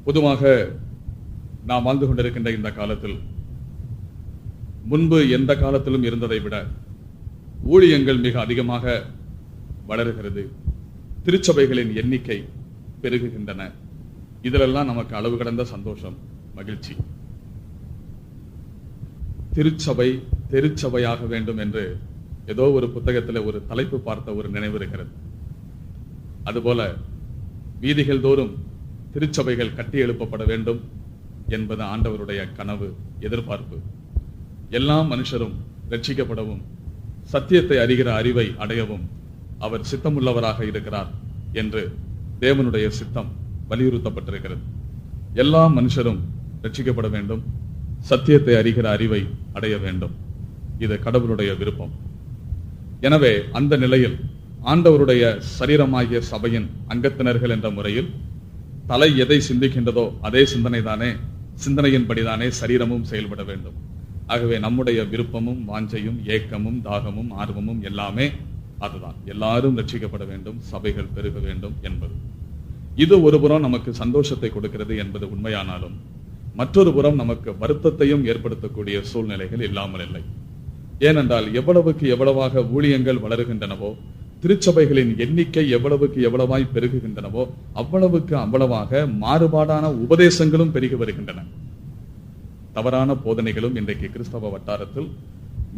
பொதுவாக நாம் வாழ்ந்து கொண்டிருக்கின்ற இந்த காலத்தில் முன்பு எந்த காலத்திலும் இருந்ததை விட ஊழியங்கள் மிக அதிகமாக வளருகிறது. திருச்சபைகளின் எண்ணிக்கை பெருகுகின்றன. இதிலெல்லாம் நமக்கு அளவு கடந்த சந்தோஷம், மகிழ்ச்சி. திருச்சபை தெருச்சபையாக வேண்டும் என்று ஏதோ ஒரு புத்தகத்தில் ஒரு தலைப்பு பார்த்த ஒரு நினைவு இருக்கிறது. அதுபோல வீதிகள் தோறும் திருச்சபைகள் கட்டி எழுப்பப்பட வேண்டும் என்பது ஆண்டவருடைய கனவு, எதிர்பார்ப்பு. எல்லா மனுஷரும் ரட்சிக்கப்படவும் சத்தியத்தை அறிகிற அறிவை அடையவும் அவர் சித்தமுள்ளவராக இருக்கிறார் என்று தேவனுடைய சித்தம் வலியுறுத்தப்பட்டிருக்கிறது. எல்லா மனுஷரும் ரட்சிக்கப்பட வேண்டும், சத்தியத்தை அறிகிற அறிவை அடைய வேண்டும். இது கடவுளுடைய விருப்பம். எனவே அந்த நிலையில் ஆண்டவருடைய சரீரமாகிய சபையின் அங்கத்தினர்கள் என்ற முறையில் தலை எதை சிந்திக்கின்றதோ அதே சிந்தனையின்படிதானே சரீரமும் செயல்பட வேண்டும். ஆகவே நம்முடைய விருப்பமும் வாஞ்சையும் ஏக்கமும் தாகமும் ஆர்வமும் எல்லாமே அதுதான். எல்லாரும் ரட்சிக்கப்பட வேண்டும், சபைகள் பெருக வேண்டும் என்பது. இது ஒரு புறம் நமக்கு சந்தோஷத்தை கொடுக்கிறது என்பது உண்மையானாலும் மற்றொரு புறம் நமக்கு வருத்தத்தையும் ஏற்படுத்தக்கூடிய சூழ்நிலைகள் இல்லாமல் இல்லை. ஏனென்றால் எவ்வளவுக்கு எவ்வளவாக ஊழியங்கள் வளருகின்றனவோ, திருச்சபைகளின் எண்ணிக்கை எவ்வளவுக்கு எவ்வளவாய் பெருகுகின்றனவோ அவ்வளவுக்கு அவ்வளவாக மாறுபாடான உபதேசங்களும் பெருகி வருகின்றன. தவறான போதனைகளும் இன்றைக்கு கிறிஸ்தவ வட்டாரத்தில்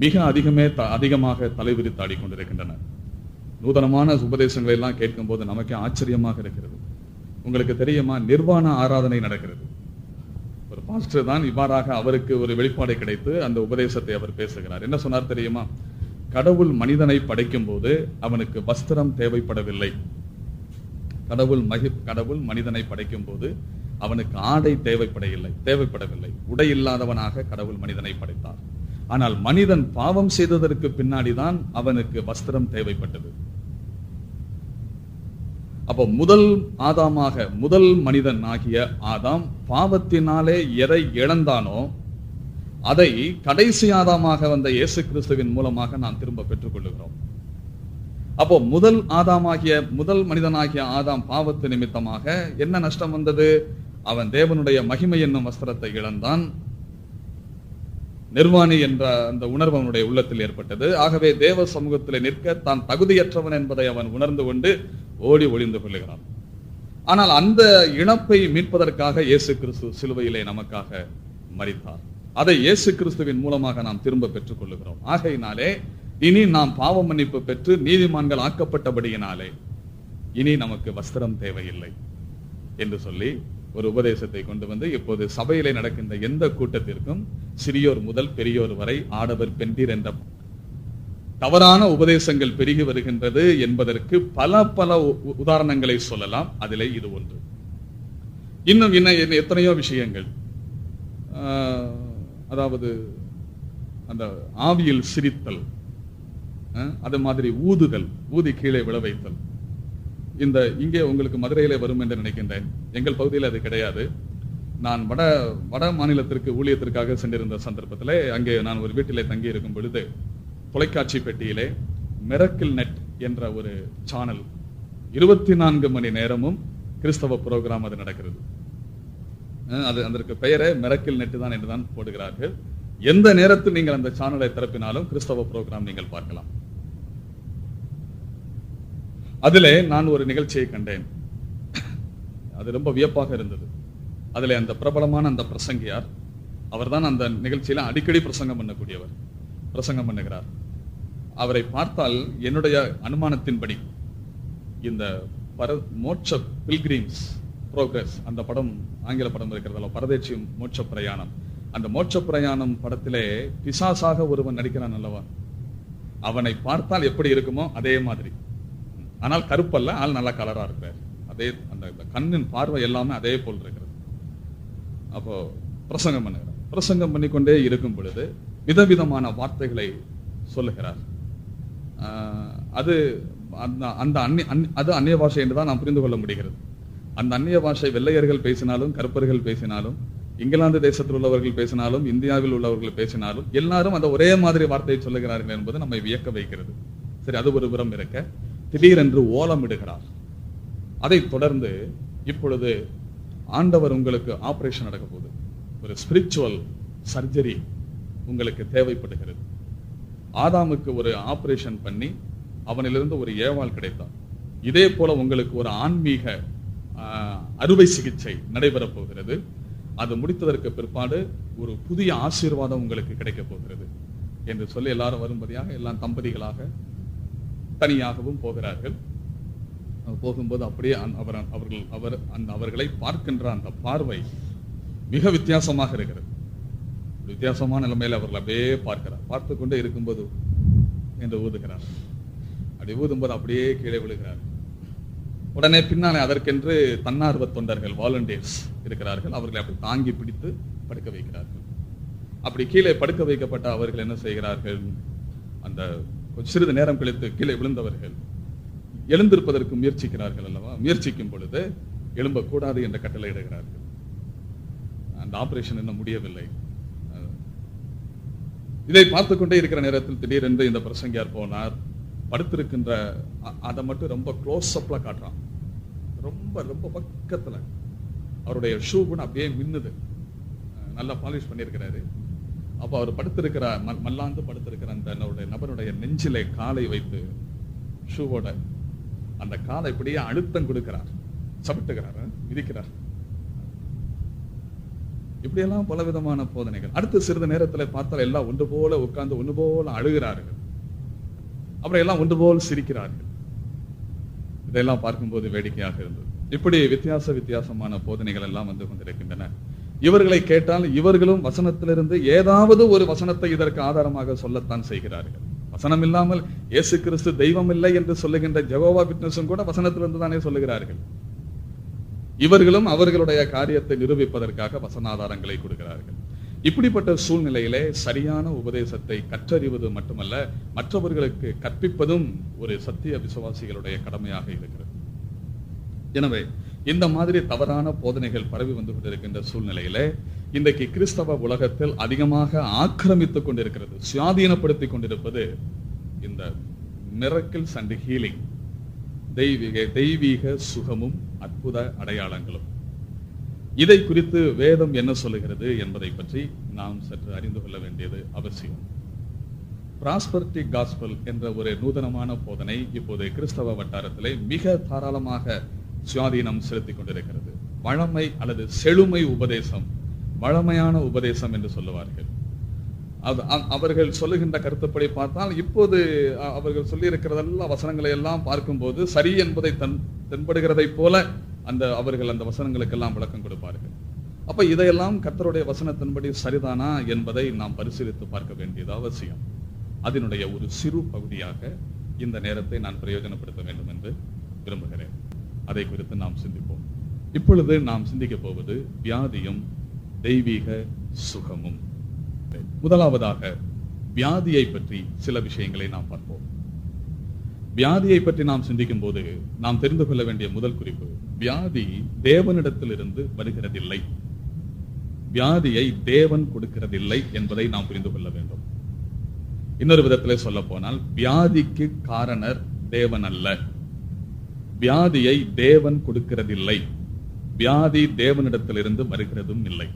மிக அதிகமாக தலைவிரித்து ஆடிக்கொண்டிருக்கின்றன. நூதனமான உபதேசங்களை எல்லாம் கேட்கும் போது நமக்கு ஆச்சரியமாக இருக்கிறது. உங்களுக்கு தெரியுமா, நிர்வாண ஆராதனை நடக்கிறது. ஒரு பாஸ்டர் தான் இவ்வாறாக அவருக்கு ஒரு வெளிப்பாடு கிடைத்து அந்த உபதேசத்தை அவர் பேசுகிறார். என்ன சொன்னார் தெரியுமா? கடவுள் மனிதனை படைக்கும் போது அவனுக்கு வஸ்திரம் தேவைப்படவில்லை. கடவுள் மனிதனை படைக்கும் போது அவனுக்கு ஆடை தேவைப்படவில்லை. உடை இல்லாதவனாக கடவுள் மனிதனை படைத்தார். ஆனால் மனிதன் பாவம் செய்ததற்கு பின்னாடிதான் அவனுக்கு வஸ்திரம் தேவைப்பட்டது. அப்போ முதல் மனிதன் ஆகிய ஆதாம் பாவத்தினாலே எதை இழந்தானோ அதை கடைசி ஆதாமாக வந்த இயேசு கிறிஸ்துவின் மூலமாக நாம் திரும்ப பெற்றுக் கொள்ளுகிறோம். அப்போ முதல் மனிதனாகிய ஆதாம் பாவத்து நிமித்தமாக என்ன நஷ்டம் வந்தது? அவன் தேவனுடைய மகிமை என்னும் வஸ்திரத்தை இழந்தான். நிர்வாணி என்ற அந்த உணர்வு அவனுடைய உள்ளத்தில் ஏற்பட்டது. ஆகவே தேவ சமூகத்தில் நிற்க தான் தகுதியற்றவன் என்பதை அவன் உணர்ந்து கொண்டு ஓடி ஒளிந்து கொள்ளுகிறான். ஆனால் அந்த இழப்பை மீட்பதற்காக இயேசு கிறிஸ்து சிலுவையிலே நமக்காக மரித்தார். அதை இயேசு கிறிஸ்துவின் மூலமாக நாம் திரும்ப பெற்றுக் கொள்ளுகிறோம். ஆகையினாலே இனி நாம் பாவ மன்னிப்பு பெற்று நீதிமான்கள் ஆக்கப்பட்டபடியினாலே இனி நமக்கு வஸ்திரம் தேவையில்லை என்று சொல்லி ஒரு உபதேசத்தை கொண்டு வந்து இப்போது சபையிலே நடக்கின்ற எந்த கூட்டத்திற்கும் சிறியோர் முதல் பெரியோர் வரை ஆடவர் பெண்டீர் என்ற தவறான உபதேசங்கள் பெருகி வருகின்றது என்பதற்கு பல உதாரணங்களை சொல்லலாம். அதிலே இது ஒன்று. இன்னும் எத்தனையோ விஷயங்கள். அதாவது அந்த ஆவியில் சிரித்தல், அது மாதிரி ஊதி கீழே விழ வைத்தல். இங்கே உங்களுக்கு மதுரையிலே வரும் என்று நினைக்கின்றேன். எங்கள் பகுதியில் அது கிடையாது. நான் வட மாநிலத்திற்கு ஊழியத்திற்காக சென்றிருந்த சந்தர்ப்பத்திலே அங்கே நான் ஒரு வீட்டிலே தங்கி இருக்கும் பொழுது தொலைக்காட்சி பெட்டியிலே மிரக்கிள் நெட் என்ற ஒரு சேனல் 24 மணி நேரமும் கிறிஸ்தவ புரோகிராம் அது நடக்கிறது. அதற்கு பெயரே மிரக்கிள் நெட் தான் என்றுதான் போடுகிறார்கள். எந்த நேரத்தில் நீங்கள் அந்த சேனலை திறப்பினாலும் கிறிஸ்தவ புரோகிராம் நீங்கள் பார்க்கலாம். அதிலே நான் ஒரு நிகழ்ச்சியை கண்டேன். அது ரொம்ப வியப்பாக இருந்தது. அதிலே அந்த பிரபலமான அந்த பிரசங்கியார், அவர்தான் அந்த நிகழ்ச்சியில அடிக்கடி பிரசங்கம் பண்ணுகிறார். அவரை பார்த்தால் என்னுடைய அனுமானத்தின்படி இந்த மோட்ச பில்கிரிம்ஸ் புரோகிரஸ், அந்த படம், ஆங்கில படம் இருக்கிறதல்ல, பரதேசி மோட்ச பிரயாணம். அந்த மோட்ச பிரயாணம் படத்திலே பிசாசாக ஒருவன் நடிக்கிறான் அல்லவா, அவனை பார்த்தால் எப்படி இருக்குமோ அதே மாதிரி. ஆனால் கருப்பல்ல, ஆள் நல்லா கலரா இருக்கிறார். அதே அந்த கண்ணின் பார்வை எல்லாமே அதே போல் இருக்கிறது. அப்போ பிரசங்கம் பண்ணிக்கொண்டே இருக்கும் பொழுது விதவிதமான வார்த்தைகளை சொல்லுகிறார். அது அந்நிய பாஷை என்றுதான் நாம் புரிந்து கொள்ள முடிகிறது. அந்த அந்நிய பாஷை வெள்ளையர்கள் பேசினாலும், கருப்பர்கள் பேசினாலும், இங்கிலாந்து தேசத்தில் உள்ளவர்கள் பேசினாலும், இந்தியாவில் உள்ளவர்கள் பேசினாலும் எல்லாரும் அந்த ஒரே மாதிரி வார்த்தையை சொல்லுகிறார்கள் என்பது நம்மை வியக்க வைக்கிறது. சரி, அது ஒரு புறம் இருக்க, திடீரென்று ஓலமிடுகிறார். அதைத் தொடர்ந்து இப்பொழுது ஆண்டவர் உங்களுக்கு ஆபரேஷன் நடக்க போகுது, ஒரு ஸ்பிரிச்சுவல் சர்ஜரி உங்களுக்கு தேவைப்படுகிறது. ஆதாமுக்கு ஒரு ஆபரேஷன் பண்ணி அவனிலிருந்து ஒரு ஏவாள் கிடைத்தார். இதே போல உங்களுக்கு ஒரு ஆன்மீக அறுவை சிகிச்சை நடைபெறப் போகிறது. அது முடித்ததற்கு பிற்பாடு ஒரு புதிய ஆசீர்வாதம் உங்களுக்கு கிடைக்க போகிறது என்று சொல்லி எல்லாரும் வரும்படியாக எல்லாம் தம்பதிகளாக தனியாகவும் போகிறார்கள். போகும்போது அப்படியே அவர்களை பார்க்கின்ற அந்த பார்வை மிக வித்தியாசமாக இருக்கிறது. வித்தியாசமான நிலைமையில அவர்கள் அப்படியே பார்க்கிறார். பார்த்து கொண்டே இருக்கும்போது என்று ஊதுகிறார். அப்படி ஊதும்போது அப்படியே கீழே விழுகிறார். உடனே பின்னாலே அதற்கென்று தன்னார்வ தொண்டர்கள், வாலண்டியர்ஸ் இருக்கிறார்கள். அவர்களை அப்படி தாங்கி பிடித்து படுக்க வைக்கிறார்கள். அப்படி கீழே படுக்க வைக்கப்பட்ட அவர்கள் என்ன செய்கிறார்கள், அந்த சிறிது நேரம் கழித்து கீழே விழுந்தவர்கள் எழுந்திருப்பதற்கு முயற்சிக்கிறார்கள் அல்லவா. முயற்சிக்கும் பொழுது எழும்பக்கூடாது என்ற கட்டளை இடுகிறார்கள். அந்த ஆபரேஷன் இன்னும் முடியவில்லை. இதை பார்த்து கொண்டே இருக்கிற நேரத்தில் திடீரென்று இந்த பிரசங்கியார் போனார். படுத்திருக்கின்ற அதை மட்டும் ரொம்ப க்ளோஸ் அப்ல காட்டுறான். ரொம்ப ரொம்ப பக்கத்துல அவருடைய ஷூ கூட அப்படியே மின்னுது. நல்லா பாலிஷ் பண்ணியிருக்கிறாரு. அப்ப அவர் படுத்திருக்கிற மல்லாந்து படுத்திருக்கிற அந்த நபருடைய நெஞ்சிலே காலை வைத்து ஷூவோட அந்த காலை இப்படியே அழுத்தம் கொடுக்கிறார், சவிட்டுகிறார், மிதிக்கிறார். இப்படியெல்லாம் பலவிதமான போதனைகள். அடுத்த சிறிது நேரத்தில் பார்த்தால் எல்லாம் ஒன்று போல உட்கார்ந்து ஒன்று போல அழுகிறார்கள். அப்புறம் எல்லாம் ஒன்று போல் சிரிக்கிறார்கள். இதெல்லாம் பார்க்கும்போது வேடிக்கையாக இருந்தது. இப்படி வித்தியாசமான போதனைகள் எல்லாம் வந்து கொண்டிருக்கின்றன. இவர்களை கேட்டால் இவர்களும் வசனத்திலிருந்து ஏதாவது ஒரு வசனத்தை இதற்கு ஆதாரமாக சொல்லத்தான் செய்கிறார்கள். வசனம் இல்லாமல் இயேசு கிறிஸ்து தெய்வம் இல்லை என்று சொல்லுகின்ற ஜெகோவா விட்னஸும் கூட வசனத்திலிருந்து தானே சொல்லுகிறார்கள். இவர்களும் அவர்களுடைய காரியத்தை நிரூபிப்பதற்காக வசனாதாரங்களை கொடுக்கிறார்கள். இப்படிப்பட்ட சூழ்நிலையிலே சரியான உபதேசத்தை கற்றறிவது மட்டுமல்ல, மற்றவர்களுக்கு கற்பிப்பதும் ஒரு சத்திய விசுவாசிகளுடைய கடமையாக இருக்கிறது. எனவே இந்த மாதிரி தவறான போதனைகள் பரவி வந்து கொண்டிருக்கின்ற சூழ்நிலையிலே இன்றைக்கு கிறிஸ்தவ உலகத்தில் அதிகமாக ஆக்கிரமித்துக் கொண்டிருக்கிறது, சுயாதீனப்படுத்திக் கொண்டிருப்பது இந்த மிரக்கிள்ஸ் அண்ட் ஹீலிங், தெய்வீக சுகமும் அற்புத அடையாளங்களும். இதை குறித்து வேதம் என்ன சொல்லுகிறது என்பதை பற்றி நாம் சற்று அறிந்து கொள்ள வேண்டியது அவசியம். பிராஸ்பரிட்டி காஸ்பல் என்ற ஒரு நூதனமான போதனை இப்போது கிறிஸ்தவ வட்டாரத்திலே மிக தாராளமாக சுயாதீனம் செலுத்திக் கொண்டிருக்கிறது. வழமை அல்லது செழுமை உபதேசம், வழமையான உபதேசம் என்று சொல்லுவார்கள். அவர்கள் சொல்லுகின்ற கருத்துப்படி பார்த்தால் இப்போது அவர்கள் சொல்லி இருக்கிறதெல்லாம் வசனங்களை எல்லாம் பார்க்கும்போது சரி என்பதை தென்படுகிறதை போல அவர்கள் அந்த வசனங்களுக்கெல்லாம் விளக்கம் கொடுப்பார்கள். அப்ப இதையெல்லாம் கர்த்தருடைய வசனத்தின்படி சரிதானா என்பதை நாம் பரிசீலித்து பார்க்க வேண்டியது அவசியம். அதனுடைய ஒரு சிறு பகுதியாக இந்த நேரத்தை நான் பிரயோஜனப்படுத்த வேண்டும் என்று விரும்புகிறேன். அதை குறித்து நாம் சிந்திப்போம். இப்பொழுது நாம் சிந்திக்க போவது வியாதியும் தெய்வீக சுகமும். முதலாவதாக வியாதியை பற்றி சில விஷயங்களை நாம் பார்ப்போம். வியாதியை பற்றி நாம் சிந்திக்கும் போது நாம் தெரிந்து கொள்ள வேண்டிய முதல் குறிப்பு, வியாதி தேவனிடத்திலிருந்து வருகிறதில்லை. வியாதியை தேவன் கொடுக்கிறதில்லை என்பதை நாம் புரிந்து கொள்ள வேண்டும். இன்னொரு விதத்திலே சொல்ல போனால், வியாதிக்கு காரணர் தேவன் அல்ல. வியாதியை தேவன் கொடுக்கிறதில்லை. வியாதி தேவனிடத்திலிருந்து வருகிறதும் இல்லை.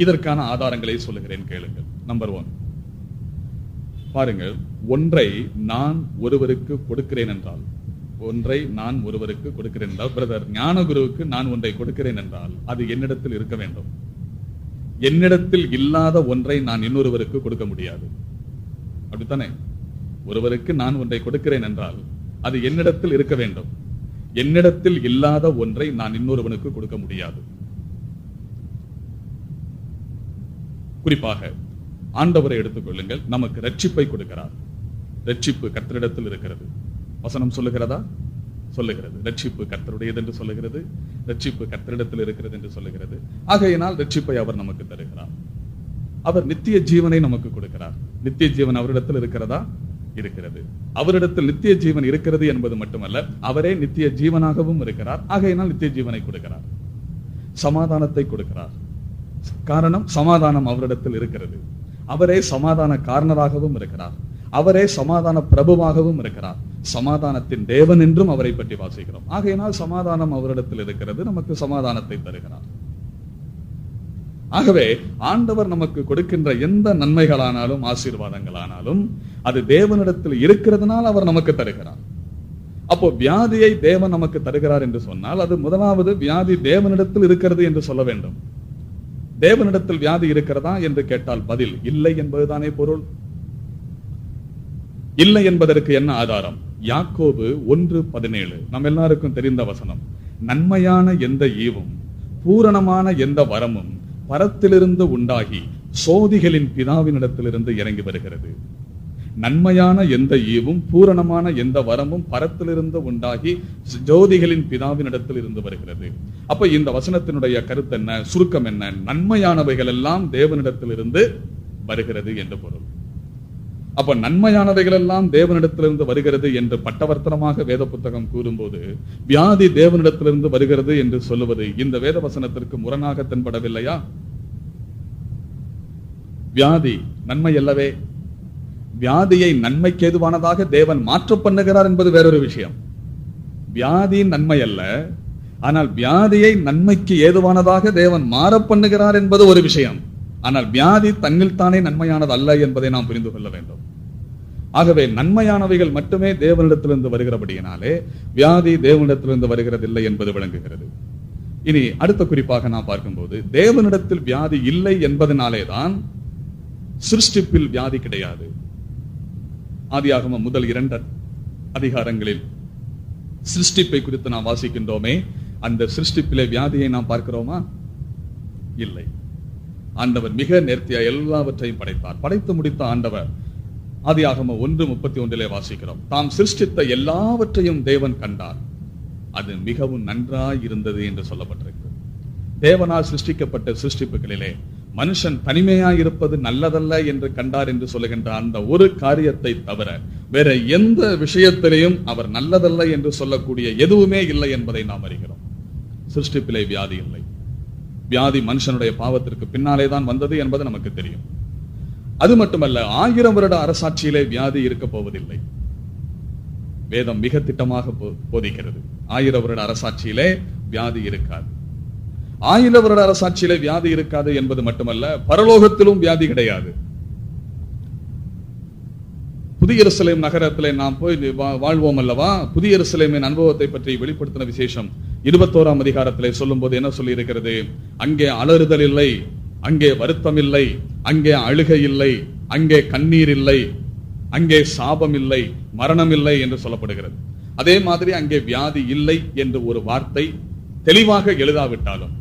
இதற்கான ஆதாரங்களை சொல்லுகிறேன், கேளுங்கள். நம்பர் 1, பாருங்கள். ஒன்றை நான் ஒருவருக்கு கொடுக்கிறேன் என்றால், பிரதர் ஞானகுருவுக்கு நான் ஒன்றை கொடுக்கிறேன் என்றால் அது என்னிடத்தில் இருக்க வேண்டும். என்னிடத்தில் இல்லாத ஒன்றை நான் இன்னொருவருக்கு கொடுக்க முடியாது. அப்படித்தானே? ஒருவருக்கு நான் ஒன்றை கொடுக்கிறேன் என்றால் அது என்னிடத்தில் இருக்க வேண்டும். என்னிடத்தில் இல்லாத ஒன்றை நான் இன்னொருவனுக்கு கொடுக்க முடியாது. குறிப்பாக ஆண்டவரை எடுத்துக்கொள்ளுங்கள். நமக்கு ரட்சிப்பை கொடுக்கிறார். ரட்சிப்பு கர்த்தரிடத்தில் இருக்கிறது. வசனம் சொல்லுகிறதா? சொல்லுகிறது. ரட்சிப்பு கர்த்தருடையது என்று சொல்லுகிறது. ரட்சிப்பு கர்த்தரிடத்தில் இருக்கிறது என்று சொல்லுகிறது. ஆகையினால் ரட்சிப்பை அவர் நமக்கு தருகிறார். அவர் நித்திய ஜீவனை நமக்கு கொடுக்கிறார். நித்திய ஜீவன் அவரிடத்தில் இருக்கிறதா? இருக்கிறது. அவரிடத்தில் நித்திய ஜீவன் இருக்கிறது என்பது மட்டுமல்ல, அவரே நித்திய ஜீவனாகவும் இருக்கிறார். ஆகையினால் நித்திய ஜீவனை கொடுக்கிறார். சமாதானத்தை கொடுக்கிறார். காரணம், சமாதானம் அவரிடத்தில் இருக்கிறது. அவரே சமாதான காரணராகவும் இருக்கிறார். அவரே சமாதான பிரபுவாகவும் இருக்கிறார். சமாதானத்தின் தேவன் என்றும் அவரை பற்றி வாசிக்கிறோம். ஆகையினால் சமாதானம் அவரிடத்தில் இருக்கிறது, நமக்கு சமாதானத்தை தருகிறார். ஆகவே ஆண்டவர் நமக்கு கொடுக்கின்ற எந்த நன்மைகளானாலும் ஆசீர்வாதங்களானாலும் அது தேவனிடத்தில் இருக்கிறதுனால் அவர் நமக்கு தருகிறார். அப்போ வியாதியை தேவன் நமக்கு தருகிறார் என்று சொன்னால் அது முதலாவது வியாதி தேவனிடத்தில் இருக்கிறது என்று சொல்ல வேண்டும். தேவனிடத்தில் வியாதி இருக்கிறதா என்று கேட்டால் பதில் இல்லை என்பதுதானே பொருள். இல்லை என்பதற்கு என்ன ஆதாரம்? யாக்கோபு 1:17 நம் எல்லாருக்கும் தெரிந்த வசனம். நன்மையான எந்த ஈவும் பூரணமான எந்த வரமும் பரத்திலிருந்து உண்டாகி சோதிகளின் பிதாவினிடத்திலிருந்து இறங்கி வருகிறது. நன்மையான எந்த ஈவும் பூரணமான எந்த வரமும் பரத்திலிருந்து உண்டாகி ஜோதிகளின் பிதாவினிடத்தில் இருந்து வருகிறது. அப்ப இந்த வசனத்தினுடைய கருத்து என்ன, சுருக்கம் என்ன? நன்மையானவைகள் எல்லாம் தேவனிடத்திலிருந்து வருகிறது என்று பொருள். அப்ப நன்மையானவைகள் எல்லாம் தேவனிடத்திலிருந்து வருகிறது என்று பட்டவர்த்தனமாக வேத புத்தகம் கூறும்போது வியாதி தேவனிடத்திலிருந்து வருகிறது என்று சொல்லுவது இந்த வேத வசனத்திற்கு முரணாக தென்படவில்லையா? வியாதி நன்மை அல்லவே. வியாதியை நன்மைக்கு ஏதுவானதாக தேவன் மாற்ற பண்ணுகிறார் என்பது வேறொரு விஷயம். வியாதி நன்மை அல்ல, ஆனால் வியாதியை நன்மைக்கு ஏதுவானதாக தேவன் மாற பண்ணுகிறார் என்பது ஒரு விஷயம். ஆனால் வியாதி தன்னில் தானே நன்மையானது அல்ல என்பதை நாம் புரிந்து கொள்ள வேண்டும். ஆகவே நன்மையானவைகள் மட்டுமே தேவனிடத்திலிருந்து வருகிறபடியினாலே வியாதி தேவனிடத்திலிருந்து வருகிறதில்லை என்பது விளங்குகிறது. இனி அடுத்த குறிப்பாக நாம் பார்க்கும்போது தேவனிடத்தில் வியாதி இல்லை என்பதனாலேதான் சிருஷ்டிப்பில் வியாதி கிடையாது. ஆதியாகமம் முதல் 2 அதிகாரங்களில் சிருஷ்டிப்பை குறித்து நாம் வாசிக்கின்றோமே, அந்த சிருஷ்டிப்பிலே வியாதியை நாம் பார்க்கிறோமா? இல்லை. ஆண்டவர் மிக நேர்த்தியா எல்லாவற்றையும் படைத்தார். படைத்து முடித்த ஆண்டவர் ஆதியாகமம் 1:31 வாசிக்கிறோம். தாம் சிருஷ்டித்த எல்லாவற்றையும் தேவன் கண்டார், அது மிகவும் நன்றாய் இருந்தது என்று சொல்லப்பட்டிருக்கிறது. தேவனால் சிருஷ்டிக்கப்பட்ட சிருஷ்டிப்புகளிலே மனுஷன் தனிமையாய் இருப்பது நல்லதல்ல என்று கண்டார் என்று சொல்லுகின்ற அந்த ஒரு காரியத்தை தவிர வேற எந்த விஷயத்திலையும் அவர் நல்லதல்ல என்று சொல்லக்கூடிய எதுவுமே இல்லை என்பதை நாம் அறிகிறோம். சிருஷ்டிப்பிலே வியாதி இல்லை. வியாதி மனுஷனுடைய பாவத்திற்கு பின்னாலே தான் வந்தது என்பது நமக்கு தெரியும். அது மட்டுமல்ல, 1000 வருட அரசாட்சியிலே வியாதி இருக்க போவதில்லை. வேதம் மிக திட்டமாக போதிக்கிறது. 1000 வருட அரசாட்சியிலே வியாதி இருக்காது. 1000 வருட அரசாட்சியிலே வியாதி இருக்காது என்பது மட்டுமல்ல, பரலோகத்திலும் வியாதி கிடையாது. புதிய எருசலேம் நகரத்திலே நாம் போய் வாழ்வோம் அல்லவா? புதிய எருசலேமின் அனுபவத்தை பற்றி வெளிப்படுத்தின விசேஷம் 21ஆம் அதிகாரத்திலே சொல்லும் போது என்ன சொல்லி இருக்கிறது? அங்கே அலறுதல் இல்லை, அங்கே வருத்தம் இல்லை, அங்கே அழுகை இல்லை, அங்கே கண்ணீர் இல்லை, அங்கே சாபம் இல்லை, மரணம் இல்லை என்று சொல்லப்படுகிறது. அதே மாதிரி அங்கே வியாதி இல்லை என்று ஒரு வார்த்தை தெளிவாக எழுதாவிட்டாலும்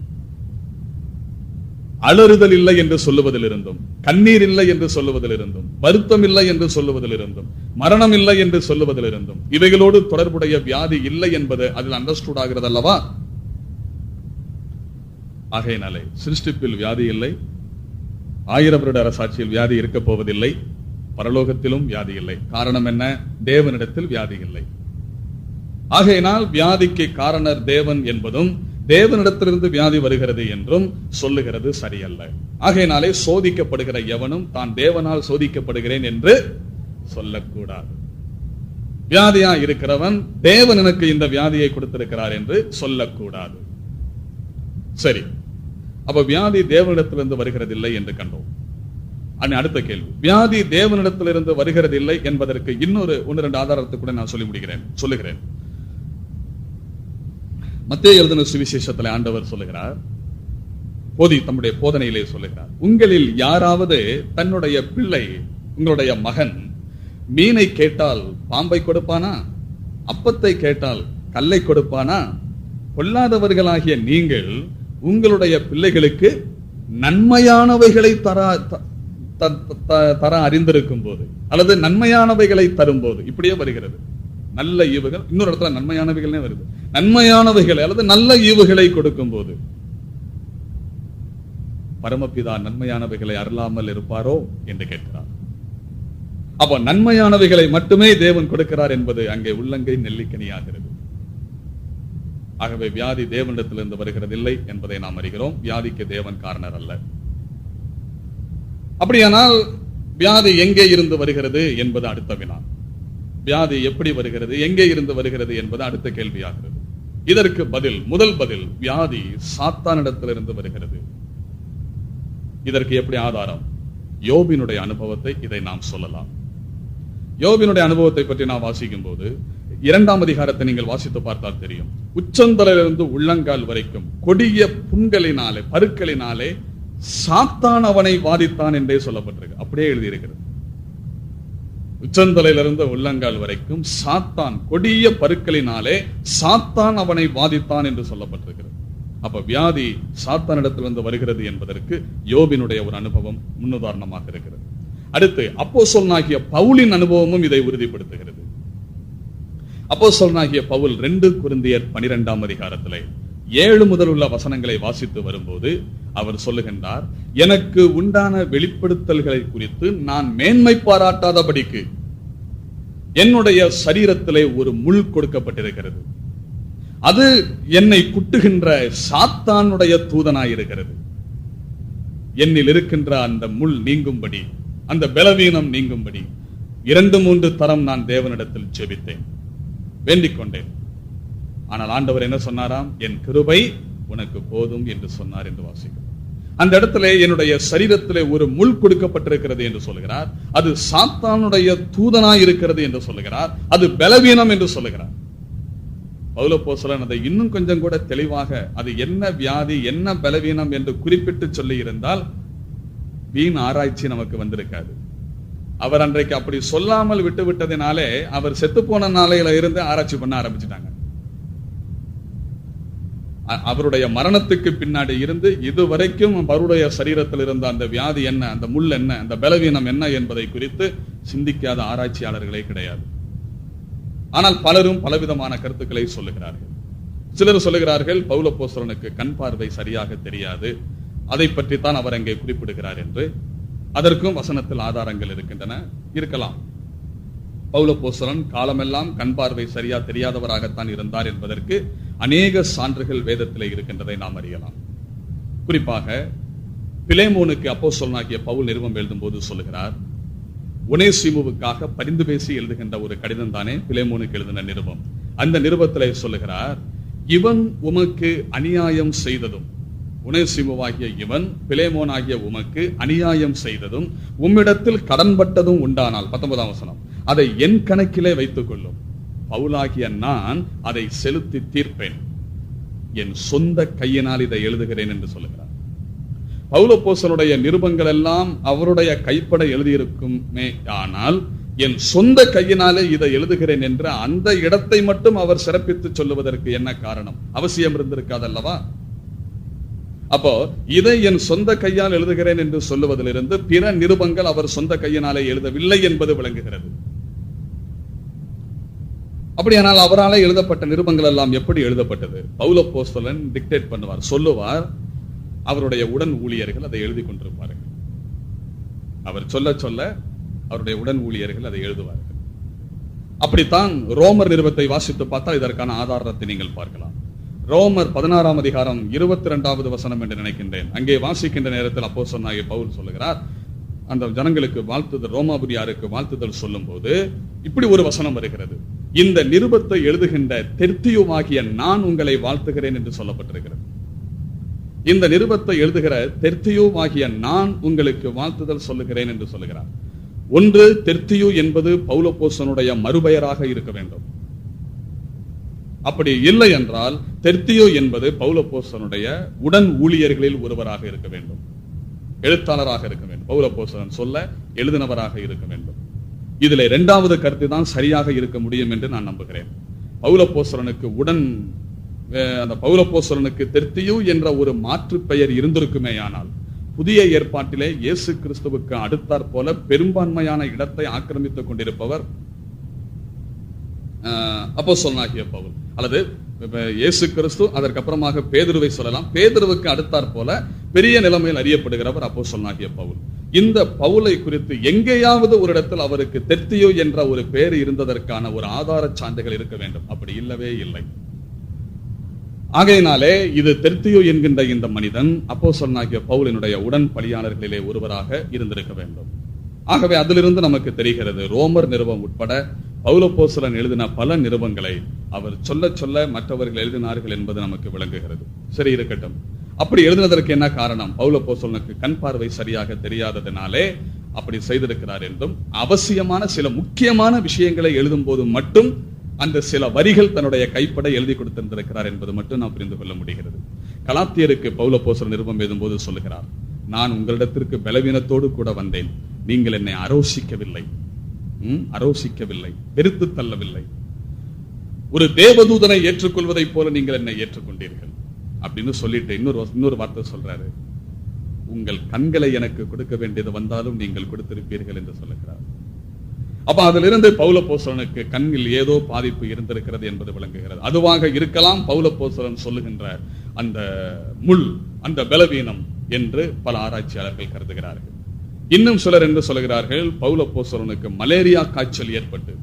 அலறுதல் இல்லை என்று சொல்லுவதிலிருந்தும், கண்ணீர் இல்லை என்று சொல்லுவதிலிருந்தும், வருத்தம் இல்லை என்று சொல்லுவதிலிருந்தும், மரணம் இல்லை என்று சொல்லுவதிலிருந்தும் இவைகளோடு தொடர்புடைய வியாதி இல்லை என்பது அதில் அண்டர்ஸ்டூட் ஆகிறது அல்லவா? ஆகையினாலே சிருஷ்டிப்பில் வியாதி இல்லை, 1000 வருட அரசாட்சியில் வியாதி இருக்க போவதில்லை, பரலோகத்திலும் வியாதி இல்லை. காரணம் என்ன? தேவனிடத்தில் வியாதி இல்லை. ஆகையினால் வியாதிக்கு காரணர் தேவன் என்பதும் தேவனிடத்திலிருந்து வியாதி வருகிறது என்றும் சொல்லுகிறது சரியல்ல. ஆகையினாலே சோதிக்கப்படுகிற எவனும் தான் தேவனால் சோதிக்கப்படுகிறேன் என்று சொல்லக்கூடாது. வியாதியா இருக்கிறவன் தேவன் எனக்கு இந்த வியாதியை கொடுத்திருக்கிறார் என்று சொல்லக்கூடாது. சரி, அப்ப வியாதி தேவனிடத்திலிருந்து வருகிறதில்லை என்று கண்டோம். அடுத்த கேள்வி, வியாதி தேவனிடத்திலிருந்து வருகிறதில்லை என்பதற்கு இன்னொரு 1-2 ஆதாரத்தை கூட நான் சொல்லுகிறேன். மத்தேயு எழுதின சுவிசேஷத்தில் ஆண்டவர் சொல்லுகிறார், தம்முடைய போதனையிலே சொல்லுகிறார், உங்களில் யாராவது தன்னுடைய பிள்ளை, உங்களுடைய மகன் மீனை கேட்டால் பாம்பை கொடுப்பானா? அப்பத்தை கேட்டால் கல்லை கொடுப்பானா? பொல்லாதவர்களாகிய நீங்கள் உங்களுடைய பிள்ளைகளுக்கு நன்மையானவைகளை தர அறிந்திருக்கும் போது, அல்லது நன்மையானவைகளை தரும் போது, இப்படியே வருகிறது. நல்ல ஈவுகள், இன்னொரு இடத்துல நன்மையானவைகளே வருது. நன்மையானவைகளை அல்லது நல்ல ஈவுகளை கொடுக்கும் போது பரமபிதா நன்மையானவைகளை அருளாமல் இருப்பாரோ என்று கேட்கிறார். அப்ப நன்மையானவைகளை மட்டுமே தேவன் கொடுக்கிறார் என்பது அங்கே உள்ளங்கை நெல்லிக்கனியாகிறது. ஆகவே வியாதி தேவனிடத்திலிருந்து வருகிறதில்லை என்பதை நாம் அறிகிறோம். வியாதிக்கு தேவன் காரணர் அல்ல. அப்படியானால் வியாதி எங்கே இருந்து வருகிறது என்பது அடுத்த வினா. வியாதி எப்படி வருகிறது, எங்கே இருந்து வருகிறது என்பது அடுத்த கேள்வியாகிறது. இதற்கு முதல் பதில் வியாதி சாத்தானிடத்திலிருந்து வருகிறது. இதற்கு எப்படி ஆதாரம்? யோபினுடைய அனுபவத்தை இதை நாம் சொல்லலாம். யோபினுடைய அனுபவத்தை பற்றி நாம் வாசிக்கும் போது 2ஆம் அதிகாரத்தை நீங்கள் வாசித்து பார்த்தால் தெரியும். உச்சந்தலையிலிருந்து உள்ளங்கால் வரைக்கும் கொடிய புண்களினாலே, பருக்களினாலே சாத்தான் அவனை வாதித்தான் என்றே சொல்லப்பட்டிருக்கு. அப்படியே எழுதியிருக்கிறது. உச்சந்தலையிலிருந்து உள்ளங்கால் வரைக்கும் சாத்தான், கொடிய பருக்களினாலே சாத்தான் அவனை வாதித்தான் என்று சொல்லப்பட்டிருக்கிறது. அப்ப வியாதி சாத்தானிடத்திலிருந்து வருகிறது என்பதற்கு யோபினுடைய ஒரு அனுபவம் முன்னுதாரணமாக இருக்கிறது. அடுத்து அப்போஸ்தலனாகிய பவுலின் அனுபவமும் இதை உறுதிப்படுத்துகிறது. அப்போஸ்தலனாகிய பவுல் 2 கொரிந்தியர் 12ஆம் அதிகாரத்திலே 7 முதல் உள்ள வசனங்களை வாசித்து வரும்போது அவர் சொல்லுகின்றார், எனக்கு உண்டான வெளிப்படுத்தல்களை குறித்து நான் மேன்மை பாராட்டாதபடிக்கு என்னுடைய சரீரத்திலே ஒரு முள் கொடுக்கப்பட்டிருக்கிறது. அது என்னை குட்டுகின்ற சாத்தானுடைய தூதனாயிருக்கிறது. என்னில் இருக்கின்ற அந்த முள் நீங்கும்படி, அந்த பலவீனம் நீங்கும்படி 2-3 தரம் நான் தேவனிடத்தில் ஜெபித்தேன், வேண்டிக் கொண்டேன். ஆனால் ஆண்டவர் என்ன சொன்னாராம்? என் கிருபை உனக்கு போதும் என்று சொன்னார் என்று வாசிக்கிறோம். அந்த இடத்துல என்னுடைய சரீரத்திலே ஒரு முள் கொடுக்கப்பட்டிருக்கிறது என்று சொல்லுகிறார். அது சாத்தானுடைய தூதனாய் இருக்கிறது என்று சொல்லுகிறார். அது பலவீனம் என்று சொல்லுகிறார். பவுலப்போஸ்தலன் அதை இன்னும் கொஞ்சம் கூட தெளிவாக அது என்ன வியாதி, என்ன பலவீனம் என்று குறிப்பிட்டு சொல்லி இருந்தால் வீண் ஆராய்ச்சி நமக்கு வந்திருக்காது. அவர் அன்றைக்கு அப்படி சொல்லாமல் விட்டு விட்டதினாலே அவர் செத்து போன நாளையில இருந்து ஆராய்ச்சி பண்ண ஆரம்பிச்சுட்டாங்க. அவருடைய மரணத்துக்கு பின்னாடி இருந்து இதுவரைக்கும் அவருடைய சரீரத்தில் இருந்த அந்த வியாதி என்ன, அந்த முள் என்ன, அந்த பலவீனம் என்ன என்பதை குறித்து சிந்திக்காத ஆராய்ச்சியாளர்களே கிடையாது. ஆனால் பலரும் பலவிதமான கருத்துக்களை சொல்லுகிறார்கள். சிலர் சொல்லுகிறார்கள் பவுலப்போஸ்தலனுக்கு கண் பார்வை சரியாக தெரியாது, அதை பற்றித்தான் அவர் அங்கே குறிப்பிடுகிறார் என்று. அதற்கும் வசனத்தில் ஆதாரங்கள் இருக்கின்றன. இருக்கலாம், பவுலப்போஸ்தலன் காலமெல்லாம் கண் பார்வை சரியா தெரியாதவராகத்தான் இருந்தார் என்பதற்கு அநேக சான்றுகள் வேதத்திலே இருக்கின்றதை நாம் அறியலாம். குறிப்பாக பிலேமோனுக்கு அப்போஸ்தலனாகிய பவுல் நிருபம் எழுதும் போது சொல்லுகிறார், ஒனேசிமுவுக்காக பரிந்து பேசி எழுதுகின்ற ஒரு கடிதம் தானே பிலேமோனுக்கு எழுதின நிருபம். அந்த நிருபத்திலே சொல்லுகிறார், இவன் உமக்கு அநியாயம் செய்ததும், ஒனேசிமுவாகிய இவன் பிலேமோனாகிய உமக்கு அநியாயம் செய்ததும் உம்மிடத்தில் கடன்பட்டதும் உண்டானால், 19ஆம் வசனம், அதை என் கணக்கிலே வைத்துக் கொள்ளும். பவுலாகிய நான் அதை செலுத்தி தீர்ப்பேன், என் சொந்த கையினால் இதை எழுதுகிறேன் என்று சொல்லுகிறார். பவுலப்போஸ்தலனுடைய நிருபங்கள் எல்லாம் அவருடைய கைப்பட எழுதியிருக்குமே, ஆனால் என் சொந்த கையினாலே இதை எழுதுகிறேன் என்ற அந்த இடத்தை மட்டும் அவர் சிறப்பித்து சொல்லுவதற்கு என்ன காரணம்? அவசியம் இருந்திருக்காதல்லவா? அப்போ இதை என் சொந்த கையால் எழுதுகிறேன் என்று சொல்லுவதிலிருந்து பிற நிருபங்கள் அவர் சொந்த கையினாலே எழுதவில்லை என்பது விளங்குகிறது. அப்படியானால் அவரால் எழுதப்பட்ட நிருபங்கள் எல்லாம் எப்படி எழுதப்பட்டது? பவுலப்போஸ்தலன் டிக்டேட் பண்ணுவார், சொல்லுவார், அவருடைய உடன் ஊழியர்கள் அதை எழுதி கொண்டிருப்பார்கள். அவர் சொல்ல சொல்ல அவருடைய உடன் ஊழியர்கள் அதை எழுதுவார்கள். அப்படித்தான் ரோமர் நிருபத்தை வாசித்து பார்த்தால் இதற்கான ஆதாரத்தை நீங்கள் பார்க்கலாம். ரோமர் 16ஆம் அதிகாரம் 22வது வசனம் என்று நினைக்கின்றேன். அங்கே வாசிக்கின்ற நேரத்தில் அப்போஸ்தலனாகிய பவுல் சொல்லுகிறார், அந்த ஜனங்களுக்கு வாழ்த்துதல், ரோமாபுரியாருக்கு வாழ்த்துதல் சொல்லும் போது இப்படி ஒரு வசனம் வருகிறது, இந்த நிருபத்தை எழுதுகின்ற தெர்த்தியுமாகிய நான் உங்களை வாழ்த்துகிறேன் என்று சொல்லப்பட்டிருக்கிறது. இந்த நிருபத்தை எழுதுகிற தெர்த்தியுமாகிய நான் உங்களுக்கு வாழ்த்துதல் சொல்லுகிறேன் என்று சொல்லுகிறார். ஒன்று, தெர்த்தியு என்பது பவுலப்போஸ்தலனுடைய மறுபெயராக இருக்க வேண்டும். அப்படி இல்லை என்றால் தெர்த்தியு என்பது பவுலப்போஸ்தலனுடைய உடன் ஊழியர்களில் ஒருவராக இருக்க வேண்டும், எழுத்தாளராக இருக்க வேண்டும். பவுலப்போஸ்தலன் சொல்ல எழுதினவராக இருக்க வேண்டும். இதிலே 2வது கருத்து தான் சரியாக இருக்க முடியும் என்று நான் நம்புகிறேன். பவுலப்போஸ்தலனுக்கு அந்த பவுலப்போஸ்தலனுக்கு தெர்த்தியு என்ற ஒரு மாற்று பெயர் இருந்திருக்குமே, ஆனால் புதிய ஏற்பாட்டிலே இயேசு கிறிஸ்துவுக்கு அடுத்தாற் போல பெரும்பான்மையான இடத்தை ஆக்கிரமித்துக் கொண்டிருப்பவர் அப்போஸ்தலனாகிய பவுல். அல்லது இயேசு கிறிஸ்து, அதற்கப்புறமாக பேதுருவை சொல்லலாம். பேதுருவுக்கு அடுத்தாற் போல பெரிய நிலைமையில் அறியப்படுகிறவர் அப்போஸ்தலனாகிய பவுல். இந்த பவுலை குறித்து எங்கேயாவது ஒரு இடத்தில் அவருக்கு தெர்த்தியு என்ற ஒரு பெயர் இருந்ததற்கான ஒரு ஆதார சான்றுகள் இருக்க வேண்டும். அப்படி இல்லவே இல்லை. ஆகையினாலே இது தெர்த்தியு என்கின்ற இந்த மனிதன் அப்போஸ்தலனாகிய பவுலினுடைய உடன் பணியாளர்களிலே ஒருவராக இருந்திருக்க வேண்டும். ஆகவே அதிலிருந்து நமக்கு தெரிகிறது, ரோமர் நிருபம் உட்பட பவுலப்போஸ்தலன் எழுதின பல நிருபங்களை அவர் சொல்ல சொல்ல மற்றவர்கள் எழுதினார்கள் என்பது நமக்கு விளங்குகிறது. சரி, இருக்கட்டும். அப்படி எழுதினதற்கு என்ன காரணம்? பவுலப்போஸ்தலனுக்கு கண் பார்வை சரியாக தெரியாததினாலே அப்படி செய்திருக்கிறார் என்றும், அவசியமான சில முக்கியமான விஷயங்களை எழுதும் போது மட்டும் அந்த சில வரிகள் தன்னுடைய கைப்பட எழுதி கொடுத்திருந்திருக்கிறார் என்பது மட்டும் நாம் புரிந்து கொள்ள முடிகிறது. கலாத்தியருக்கு பவுலப்போஸ்தலன் நிருபம் எழுதும்போது சொல்லுகிறார், நான் உங்களிடத்திற்கு பலவீனத்தோடு கூட வந்தேன், நீங்கள் என்னை அரோசிக்கவில்லை, வெறுத்து தள்ளவில்லை, ஒரு தேவதூதனை ஏற்றுக்கொள்வதைப் போல நீங்கள் என்னை ஏற்றுக்கொண்டீர்கள் அப்படின்னு சொல்லிட்டு இன்னொரு வார்த்தை சொல்றாரு, உங்கள் கண்களை எனக்கு கொடுக்க வேண்டியது வந்தாலும் நீங்கள் கொடுத்திருப்பீர்கள் என்று சொல்லுகிறார். அப்ப அதிலிருந்து பவுலப்போஸ்தலனுக்கு கண்ணில் ஏதோ பாதிப்பு இருந்திருக்கிறது என்பது விளங்குகிறது. அதுவாக இருக்கலாம் பவுலப்போஸ்தலன் சொல்லுகின்ற அந்த முள், அந்த பலவீனம் என்று பல ஆராய்ச்சியாளர்கள் கருதுகிறார்கள். இன்னும் சிலர் என்று சொல்கிறார்கள், பவுலப்போஸ்தலனுக்கு மலேரியா காய்ச்சல் ஏற்பட்டு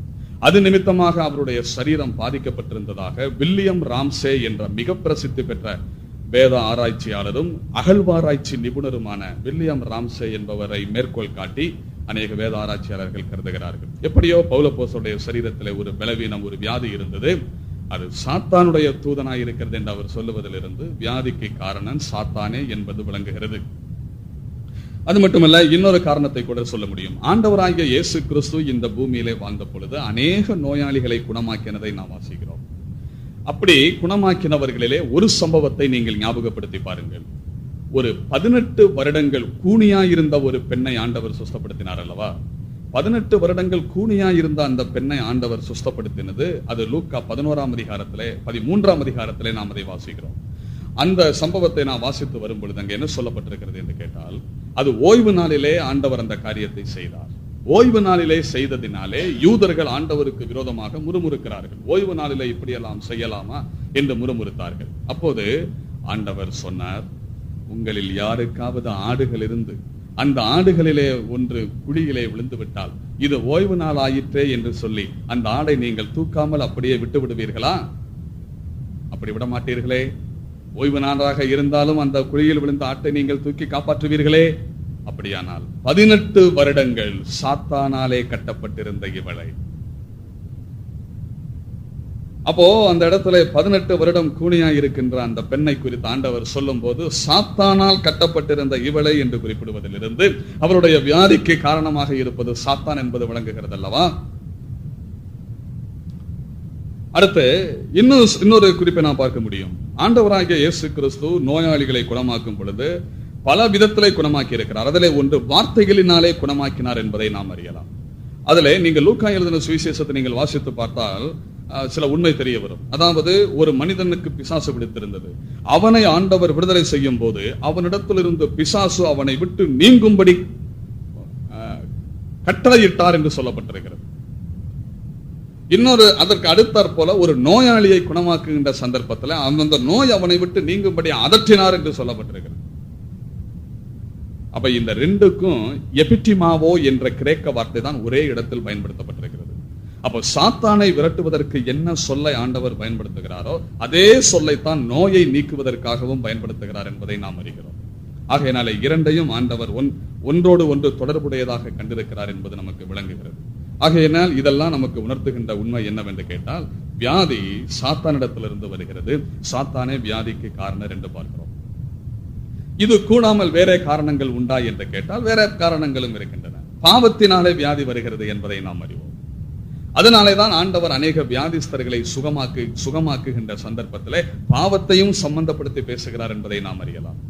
அது நிமித்தமாக அவருடைய சரீரம் பாதிக்கப்பட்டிருந்ததாக வில்லியம் ராம்சே என்ற மிக பிரசித்தி பெற்ற வேத ஆராய்ச்சியாளரும் அகழ்வாராய்ச்சி நிபுணருமான வில்லியம் ராம்சே என்பவரை மேற்கோள் காட்டி அநேக வேத ஆராய்ச்சியாளர்கள் கருதுகிறார்கள். எப்படியோ பவுலப்போஸ்தலனுடைய சரீரத்திலே ஒரு பலவீனம், ஒரு வியாதி இருந்தது. அது சாத்தானுடைய தூதனாய் இருக்கிறது என்று அவர் சொல்லுவதிலிருந்து வியாதிக்கு காரணம் சாத்தானே என்பது விளங்குகிறது. அது மட்டுமல்ல, இன்னொரு காரணத்தை கூட சொல்ல முடியும். ஆண்டவராகிய இயேசு கிறிஸ்து இந்த பூமியிலே வாழ்ந்த பொழுது அநேக நோயாளிகளை குணமாக்கினதை நாம் வாசிக்கிறோம். அப்படி குணமாக்கினவர்களிலே ஒரு சம்பவத்தை நீங்கள் ஞாபகப்படுத்தி பாருங்கள். ஒரு 18 வருடங்கள் கூனியாயிருந்த ஒரு பெண்ணை ஆண்டவர் சுஸ்தப்படுத்தினார் அல்லவா? 18 வருடங்கள் கூனியாயிருந்த அந்த பெண்ணை ஆண்டவர் சுஸ்தப்படுத்தினது, அது லூக்கா 11ஆம் அதிகாரத்திலே 13ஆம் அதிகாரத்திலே நாம் அதை வாசிக்கிறோம். அந்த சம்பவத்தை நான் வாசித்து வரும் பொழுது அங்கே என்ன சொல்லப்பட்டிருக்கிறது என்று கேட்டால், அது ஓய்வு நாளிலே ஆண்டவர் அந்த காரியத்தை செய்தார். ஓய்வு நாளிலே செய்ததினாலே யூதர்கள் ஆண்டவருக்கு விரோதமாக முறுமுறுக்கிறார்கள். ஓய்வு நாளிலே இப்படியெல்லாம் செய்யலாமா என்று முறுமுறுத்தார்கள். அப்போது ஆண்டவர் சொன்னார், உங்களில் யாருக்காவது ஆடுகள் இருந்து அந்த ஆடுகளிலே ஒன்று குழியிலே விழுந்து விட்டால் இது ஓய்வு நாள் ஆயிற்றே என்று சொல்லி அந்த ஆடை நீங்கள் தூக்காமல் அப்படியே விட்டு விடுவீர்களா? அப்படி விட மாட்டீர்களே. ஓய்வு நாளாக இருந்தாலும் அந்த குழியில் விழுந்த ஆட்டை நீங்கள் தூக்கி காப்பாற்றுவீர்களே. அப்படியானால் 18 வருடங்கள் சாத்தானாலே கட்டப்பட்டிருந்த இவளை, அப்போ அந்த இடத்துல 18 வருடம் கூனியா இருக்கின்ற அந்த பெண்ணை குறித்து ஆண்டவர் சொல்லும் போது சாத்தானால் கட்டப்பட்டிருந்த இவளை என்று குறிப்பிடுவதிலிருந்து அவருடைய வியாதிக்கு காரணமாக இருப்பது சாத்தான் என்பது விளங்குகிறது அல்லவா? அடுத்து இன்னொரு குறிப்பை நான் பார்க்க முடியும். ஆண்டவராகிய இயேசு கிறிஸ்து நோயாளிகளை குணமாக்கும் பொழுது பல விதத்திலே குணமாக்கி இருக்கிறார். அதிலே ஒன்று வார்த்தைகளினாலே குணமாக்கினார் என்பதை நாம் அறியலாம். அதிலே நீங்கள் லூக்கா எழுதின சுவிசேஷத்தை நீங்கள் வாசித்து பார்த்தால் சில உண்மை தெரிய வரும். அதாவது, ஒரு மனிதனுக்கு பிசாசு பிடித்திருந்தது. அவனை ஆண்டவர் விடுதலை செய்யும் போது அவனிடத்திலிருந்து பிசாசு அவனை விட்டு நீங்கும்படி கட்டளையிட்டார் என்று சொல்லப்பட்டிருக்கிறது. இன்னொரு அதற்கு அடுத்தாற் போல ஒரு நோயாளியை குணமாக்குகின்ற சந்தர்ப்பத்தில் அந்த நோய் அவனை விட்டு நீங்கும்படி அதற்றினார் என்று சொல்லப்பட்டிருக்கிறது. அப்ப இந்த ரெண்டுக்கும் எபிட்டிமாவோ என்ற கிரேக்க வார்த்தை தான் ஒரே இடத்தில் பயன்படுத்தப்பட்டிருக்கிறது. அப்போ சாத்தானை விரட்டுவதற்கு என்ன சொல்லை ஆண்டவர் பயன்படுத்துகிறாரோ அதே சொல்லைத்தான் நோயை நீக்குவதற்காகவும் பயன்படுத்துகிறார் என்பதை நாம் அறிகிறோம். ஆகையினாலே இரண்டையும் ஆண்டவர் ஒன்றோடு ஒன்று தொடர்புடையதாக கண்டிருக்கிறார் என்பது நமக்கு விளங்குகிறது. ஆகையினால் இதெல்லாம் நமக்கு உணர்த்துகின்ற உண்மை என்னவென்று கேட்டால், வியாதி சாத்தானிடத்திலிருந்து வருகிறது. சாத்தானே வியாதிக்கு காரணர் என்று பார்க்கிறோம். இது கூடாமல் வேற காரணங்கள் உண்டா என்று கேட்டால் வேற காரணங்களும் இருக்கின்றன. பாவத்தினாலே வியாதி வருகிறது என்பதை நாம் அறிவோம். அதனாலேதான் ஆண்டவர் அநேக வியாதிஸ்தர்களை சுகமாக்குகின்ற சந்தர்ப்பத்திலே பாவத்தையும் சம்பந்தப்படுத்தி பேசுகிறார் என்பதை நாம் அறியலாம்.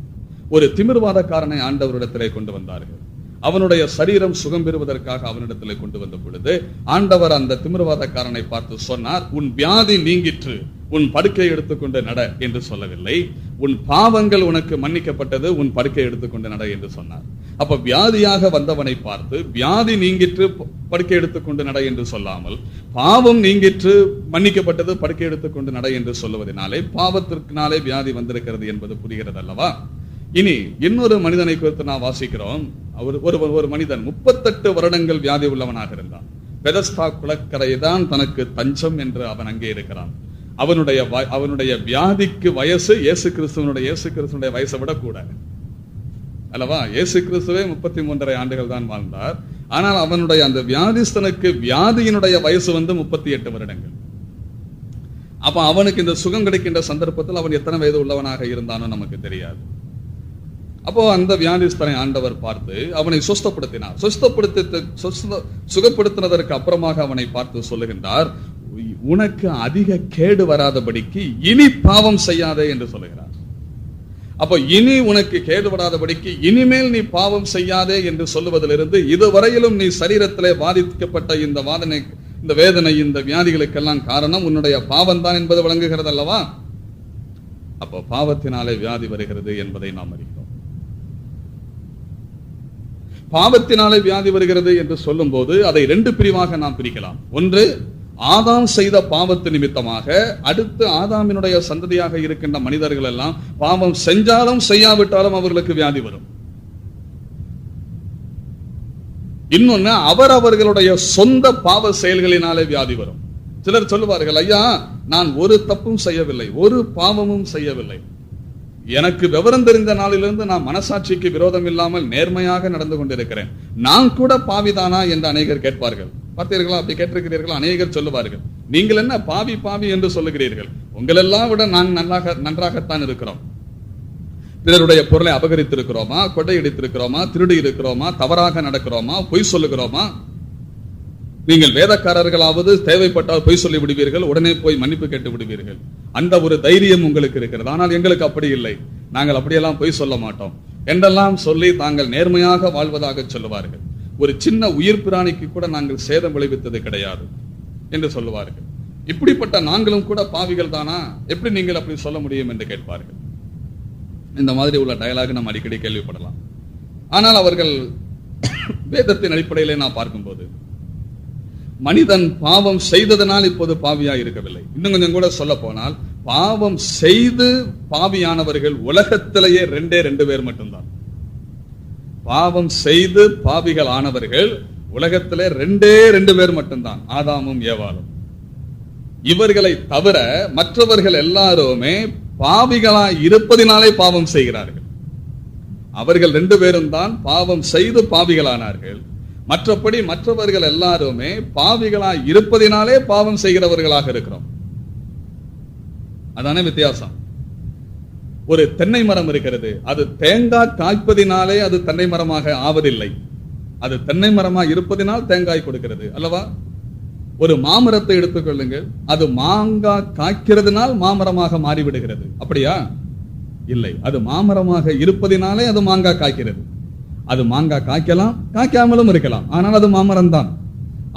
ஒரு திமிர்வாதக்காரனை ஆண்டவரிடத்திலே கொண்டு வந்தார்கள். அவனுடைய சரீரம் சுகம் பெறுவதற்காக அவனிடத்திலே கொண்டு வந்த பொழுது ஆண்டவர் அந்த திமிர்வாதக்காரனை பார்த்து சொன்னார், உன் வியாதி நீங்கிற்று, உன் படுக்கை எடுத்துக்கொண்டு நட என்று சொல்லவில்லை. உன் பாவங்கள் உனக்கு மன்னிக்கப்பட்டது, உன் படுக்கை எடுத்துக்கொண்டு நட என்று சொன்னார். அப்ப வியாதியாக வந்தவனை பார்த்து வியாதி நீங்கிற்று, படுக்கை எடுத்துக்கொண்டு நட என்று சொல்லாமல் பாவம் நீங்கிற்று, மன்னிக்கப்பட்டது, படுக்கை எடுத்துக்கொண்டு நட என்று சொல்லுவதனாலே பாவத்திற்குனாலே வியாதி வந்திருக்கிறது என்பது புரிகிறது அல்லவா? இனி இன்னொரு மனிதனை குறித்து நான் வாசிக்கிறோம். ஒரு மனிதன் 38 வருடங்கள் வியாதி உள்ளவனாக இருந்தான். பெதஸ்தா குளக்கரை தான் தனக்கு தஞ்சம் என்று அவன் அங்கே இருக்கிறான். அவனுடைய வியாதிக்கு வயசு இயேசு கிறிஸ்துவனுடைய வயசை விட கூட அல்லவா? இயேசு கிறிஸ்துவே 33.5 ஆண்டுகள் தான் வாழ்ந்தார். ஆனால் அவனுடைய அந்த வியாதிஸ்தனுக்கு வியாதியினுடைய வயசு 38 வருடங்கள். அப்ப அவனுக்கு இந்த சுகம் கிடைக்கின்ற சந்தர்ப்பத்தில் அவன் எத்தனை வயது உள்ளவனாக இருந்தானோ நமக்கு தெரியாது. அப்போ அந்த வியாதிஸ்தனை ஆண்டவர் பார்த்து அவனை சுஸ்தப்படுத்தினார். சுகப்படுத்தினதற்கு அப்புறமாக அவனை பார்த்து சொல்லுகின்றார், உனக்கு அதிக கேடு வராதபடிக்கு இனி பாவம் செய்யாதே என்று சொல்லுகிறார். அப்போ இனி உனக்கு கேடு வராதபடிக்கு இனிமேல் நீ பாவம் செய்யாதே என்று சொல்லுவதிலிருந்து இதுவரையிலும் நீ சரீரத்திலே பாதிக்கப்பட்ட இந்த வேதனை இந்த வியாதிகளுக்கெல்லாம் காரணம் உன்னுடைய பாவம் தான் என்பது விளங்குகிறது அல்லவா? அப்போ பாவத்தினாலே வியாதி வருகிறது என்பதை நாம் அறிகிறோம். பாவத்தினாலே வியாதி வருகிறது என்று சொல்லும் போது அதை 2 பிரிவாக நாம் பிரிக்கலாம். ஒன்று, ஆதாம் செய்த பாவத்து நிமித்தமாக அடுத்து ஆதாமினுடைய சந்ததியாக இருக்கின்ற மனிதர்கள் எல்லாம் பாவம் செஞ்சாலும் செய்யாவிட்டாலும் அவர்களுக்கு வியாதி வரும். இன்னொன்னு, அவர்களுடைய சொந்த பாவ செயல்களினாலே வியாதி வரும். சிலர் சொல்லுவார்கள், ஐயா நான் ஒரு தப்பும் செய்யவில்லை, ஒரு பாவமும் செய்யவில்லை, எனக்கு விவரம் தெரிந்த நாளிலிருந்து நான் மனசாட்சிக்கு விரோதம் இல்லாமல் நேர்மையாக நடந்து கொண்டிருக்கிறேன், நான் கூட பாவிதானா என்று அநேகர் கேட்பார்கள். பார்த்தீர்களா? அப்படி கேட்டிருக்கிறீர்கள். அநேகர் சொல்லுவார்கள், நீங்கள் என்ன பாவி பாவி என்று சொல்லுகிறீர்கள், உங்களெல்லாம் விட நாங்கள் நன்றாகத்தான் இருக்கிறோம். பிறருடைய பொருளை அபகரித்திருக்கிறோமா, கொள்ளையடித்திருக்கிறோமா, திருடி இருக்கிறோமா, தவறாக நடக்கிறோமா, பொய் சொல்லுகிறோமா? நீங்கள் வேதக்காரர்களாவது தேவைப்பட்டால் பொய் சொல்லி விடுவீர்கள், உடனே போய் மன்னிப்பு கேட்டு விடுவீர்கள், அந்த ஒரு தைரியம் உங்களுக்கு இருக்கிறது. ஆனால் எங்களுக்கு அப்படி இல்லை, நாங்கள் அப்படியெல்லாம் பொய் சொல்ல மாட்டோம் என்றெல்லாம் சொல்லி தாங்கள் நேர்மையாக வாழ்வதாக சொல்லுவார்கள். ஒரு சின்ன உயிர் பிராணிக்கு கூட நாங்கள் சேதம் விளைவித்தது கிடையாது என்று சொல்லுவார்கள். இப்படிப்பட்ட நாங்களும் கூட பாவிகள் தானா, எப்படி நீங்கள் அப்படி சொல்ல முடியும் என்று கேட்பார்கள். இந்த மாதிரி உள்ள டயலாக் நம்ம அடிக்கடி கேள்விப்படலாம். ஆனால் அவர்கள் வேதத்தின் அடிப்படையிலே நான் பார்க்கும்போது மனிதன் பாவம் செய்ததனால் இப்போது பாவியா இருக்கவில்லை. இன்னும் கொஞ்சம் கூட சொல்ல போனால் பாவம் செய்து பாவியானவர்கள் உலகத்திலேயே 2 பேர் மட்டும்தான். பாவம் செய்து பாவிகள் ஆனவர்கள் உலகத்திலே 2 பேர் மட்டும்தான், ஆதாமும் ஏவாளும். இவர்களை தவிர மற்றவர்கள் எல்லாருமே பாவிகளாய் இருப்பதினாலே பாவம் செய்கிறார்கள். அவர்கள் 2 பேரும் தான் பாவம் செய்து பாவிகளானார்கள். மற்றபடி மற்றவர்கள் எல்லாருமே பாவிகளாய் இருப்பதினாலே பாவம் செய்கிறவர்களாக இருக்கிறோம். அதானே வித்தியாசம். ஒரு தென்னை மரம் இருக்கிறது, அது தேங்காய் காய்ப்பதினாலே அது தென்னை மரமாக ஆவதில்லை, அது தென்னை மரமாக இருப்பதினால் தேங்காய் கொடுக்கிறது அல்லவா? ஒரு மாமரத்தை எடுத்துக்கொள்ளுங்கள், அது மாங்காய் காய்க்கிறதுனால் மாமரமாக மாறிவிடுகிறது, அப்படியா? இல்லை, அது மாமரமாக இருப்பதினாலே அது மாங்காய் காய்க்கிறது. அது மாங்காய் காய்க்கலாம், காய்க்காமலும் இருக்கலாம், ஆனால் அது மாமரம் தான்.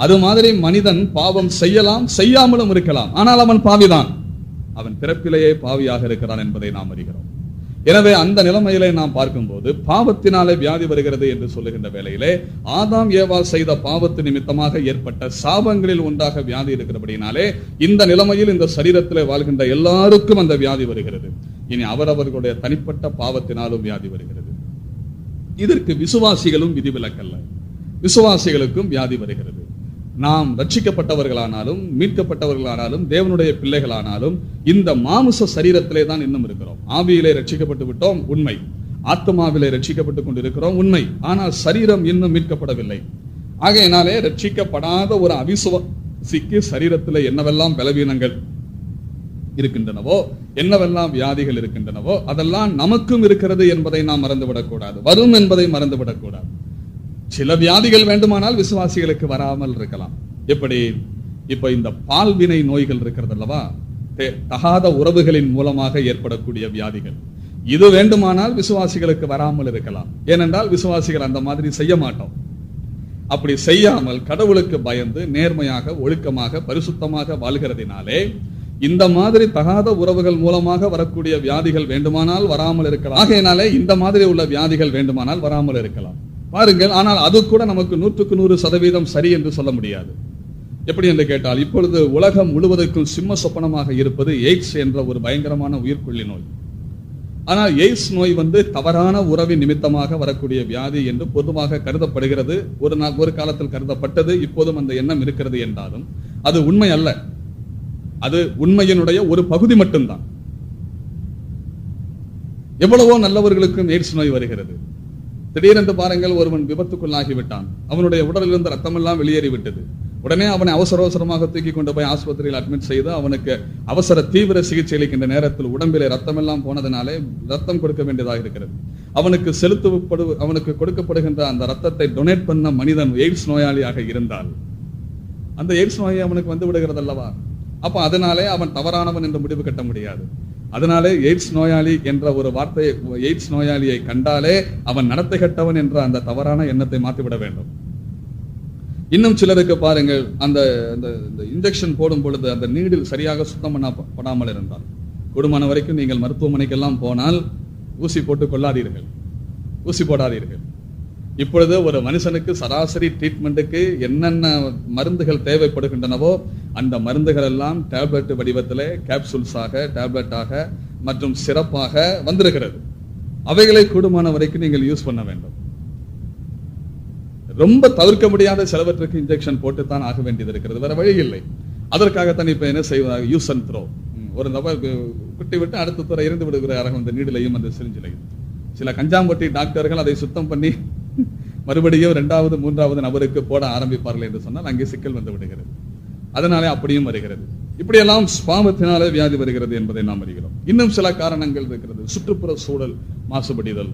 அது மாதிரி மனிதன் பாவம் செய்யலாம், செய்யாமலும் இருக்கலாம், ஆனால் அவன் பாவிதான். அவன் பிறப்பிலேயே பாவியாக இருக்கிறான் என்பதை நாம் அறிகிறோம். எனவே அந்த நிலைமையிலே நாம் பார்க்கும்போது பாவத்தினாலே வியாதி வருகிறது என்று சொல்லுகின்ற வேளையிலே ஆதாம் ஏவாள் செய்த பாவத்து நிமித்தமாக ஏற்பட்ட சாபங்களில் ஒன்றாக வியாதி இருக்கிறபடினாலே இந்த நிலைமையில் இந்த சரீரத்திலே வாழ்கின்ற எல்லாருக்கும் அந்த வியாதி வருகிறது. இனி அவரவர்களுடைய தனிப்பட்ட பாவத்தினாலும் வியாதி வருகிறது. இதற்கு விசுவாசிகளும் விதிவிலக்கல்ல, விசுவாசிகளுக்கும் வியாதி வருகிறது. நாம் ரட்சிக்கப்பட்டவர்களானாலும் மீட்கப்பட்டவர்களானாலும் தேவனுடைய பிள்ளைகளானாலும் இந்த மாமிச சரீரத்திலே தான் இன்னும் இருக்கிறோம். ஆவியிலே ரட்சிக்கப்பட்டு விட்டோம், உண்மை. ஆத்மாவிலே ரட்சிக்கப்பட்டுக் கொண்டிருக்கிறோம், உண்மை. ஆனால் சரீரம் இன்னும் மீட்கப்படவில்லை. ஆகையினாலே ரட்சிக்கப்படாத ஒரு அவிசுவாசிக்கு சரீரத்திலே என்னவெல்லாம் பலவீனங்கள் இருக்கின்றனவோ, என்னவெல்லாம் வியாதிகள் இருக்கின்றனவோ அதெல்லாம் நமக்கும் இருக்கிறது என்பதை நாம் மறந்துவிடக்கூடாது, வரும் என்பதை மறந்துவிடக்கூடாது. சில வியாதிகள் வேண்டுமானால் விசுவாசிகளுக்கு வராமல் இருக்கலாம். எப்படி? இப்ப இந்த பால்வினை நோய்கள் இருக்கிறது அல்லவா, தகாத உறவுகளின் மூலமாக ஏற்படக்கூடிய வியாதிகள், இது வேண்டுமானால் விசுவாசிகளுக்கு வராமல் இருக்கலாம். ஏனென்றால் விசுவாசிகள் அந்த மாதிரி செய்ய மாட்டோம். அப்படி செய்யாமல் கடவுளுக்கு பயந்து நேர்மையாக ஒழுக்கமாக பரிசுத்தமாக வாழ்கிறதினாலே இந்த மாதிரி தகாத உறவுகள் மூலமாக வரக்கூடிய வியாதிகள் வேண்டுமானால் வராமல் இருக்கலாம். ஆகையினாலே இந்த மாதிரி உள்ள வியாதிகள் வேண்டுமானால் வராமல் இருக்கலாம். பாருங்கள், ஆனால் அது கூட நமக்கு 100% சரி என்று சொல்ல முடியாது. எப்படி என்று கேட்டால், இப்பொழுது உலகம் முழுவதற்கும் சிம்ம சொப்பனமாக இருப்பது எய்ட்ஸ் என்ற ஒரு பயங்கரமான உயிர்கொல்லி நோய். ஆனால் எய்ட்ஸ் நோய் தவறான உறவின் நிமித்தமாக வரக்கூடிய வியாதி என்று பொதுவாக கருதப்படுகிறது. ஒரு காலத்தில் கருதப்பட்டது, இப்போதும் அந்த எண்ணம் இருக்கிறது என்றாலும் அது உண்மை அல்ல. அது உண்மையினுடைய ஒரு பகுதி மட்டும்தான். எவ்வளவோ நல்லவர்களுக்கும் எய்ட்ஸ் நோய் வருகிறது. திடீரென்று பாருங்கள், ஒருவன் விபத்துக்குள்ளாகிவிட்டான். அவனுடைய உடலில் இருந்த ரத்தமெல்லாம் வெளியேறிவிட்டது. உடனே அவனை அவசரமாக தூக்கி கொண்டு போய் ஆஸ்பத்திரியில் அட்மிட் செய்து அவனுக்கு அவசர தீவிர சிகிச்சை அளிக்கின்ற நேரத்தில் உடம்பிலே ரத்தமெல்லாம் போனதுனாலே ரத்தம் கொடுக்க வேண்டியதாக இருக்கிறது. அவனுக்கு கொடுக்கப்படுகின்ற அந்த ரத்தத்தை டொனேட் பண்ண மனிதன் எய்ட்ஸ் நோயாளியாக இருந்தால் அந்த எய்ட்ஸ் நோயை அவனுக்கு வந்து விடுகிறது அல்லவா? அப்ப அதனாலே அவன் தவறானவன் என்று முடிவு கட்ட முடியாது. அதனாலே எய்ட்ஸ் நோயாளி என்ற ஒரு வார்த்தையை, எய்ட்ஸ் நோயாளியை கண்டாலே அவன் நடத்தை கட்டவன் என்ற அந்த தவறான எண்ணத்தை மாற்றிவிட வேண்டும். இன்னும் சிலருக்கு பாருங்கள், அந்த இன்ஜெக்ஷன் போடும் பொழுது அந்த நீடில் சரியாக சுத்தம் பண்ணப்படாமல் இருந்தால், கூடுமான வரைக்கும் நீங்கள் மருத்துவமனைக்கெல்லாம் போனால் ஊசி போட்டுக் கொள்ளாதீர்கள், ஊசி போடாதீர்கள். இப்பொழுது ஒரு மனுஷனுக்கு சராசரி ட்ரீட்மெண்ட்டுக்கு என்னென்ன மருந்துகள் தேவைப்படுகின்றனவோ அந்த மருந்துகள் எல்லாம் டேப்லெட் வடிவத்திலே கேப்சூல்ஸாக, டேப்லெட்டாக மற்றும் சிறப்பாக வந்திருக்கிறது. அவைகளை கூடுமான வரைக்கும் நீங்கள் யூஸ் பண்ண வேண்டும். ரொம்ப தவிர்க்க முடியாத சிலவற்றுக்கு இன்ஜெக்ஷன் போட்டுத்தான் ஆக வேண்டியது இருக்கிறது, வேற வழி இல்லை. அதற்காகத்தான் இப்ப என்ன செய்வாங்க, யூஸ் அண்ட் த்ரோ. ஒரு நபர் குட்டி விட்டு அடுத்த துறை இருந்து விடுகிறார்கள் அந்த நீடிலையும் அந்த சிரிஞ்சிலையும். சில கஞ்சாம்பட்டி டாக்டர்கள் அதை சுத்தம் பண்ணி மறுபடியும் 2வது 3வது நபருக்கு போட ஆரம்பிப்பார்கள் என்று சொன்னால் அங்கே சிக்கல் வந்து விடுகிறது. அதனாலே அப்படியும் வருகிறது. இப்படியெல்லாம் பாவத்தினாலே வியாதி வருகிறது என்பதை நாம் அறிகிறோம். இன்னும் சில காரணங்கள் இருக்கிறது. சுற்றுப்புற சூழல் மாசுபடிதல்,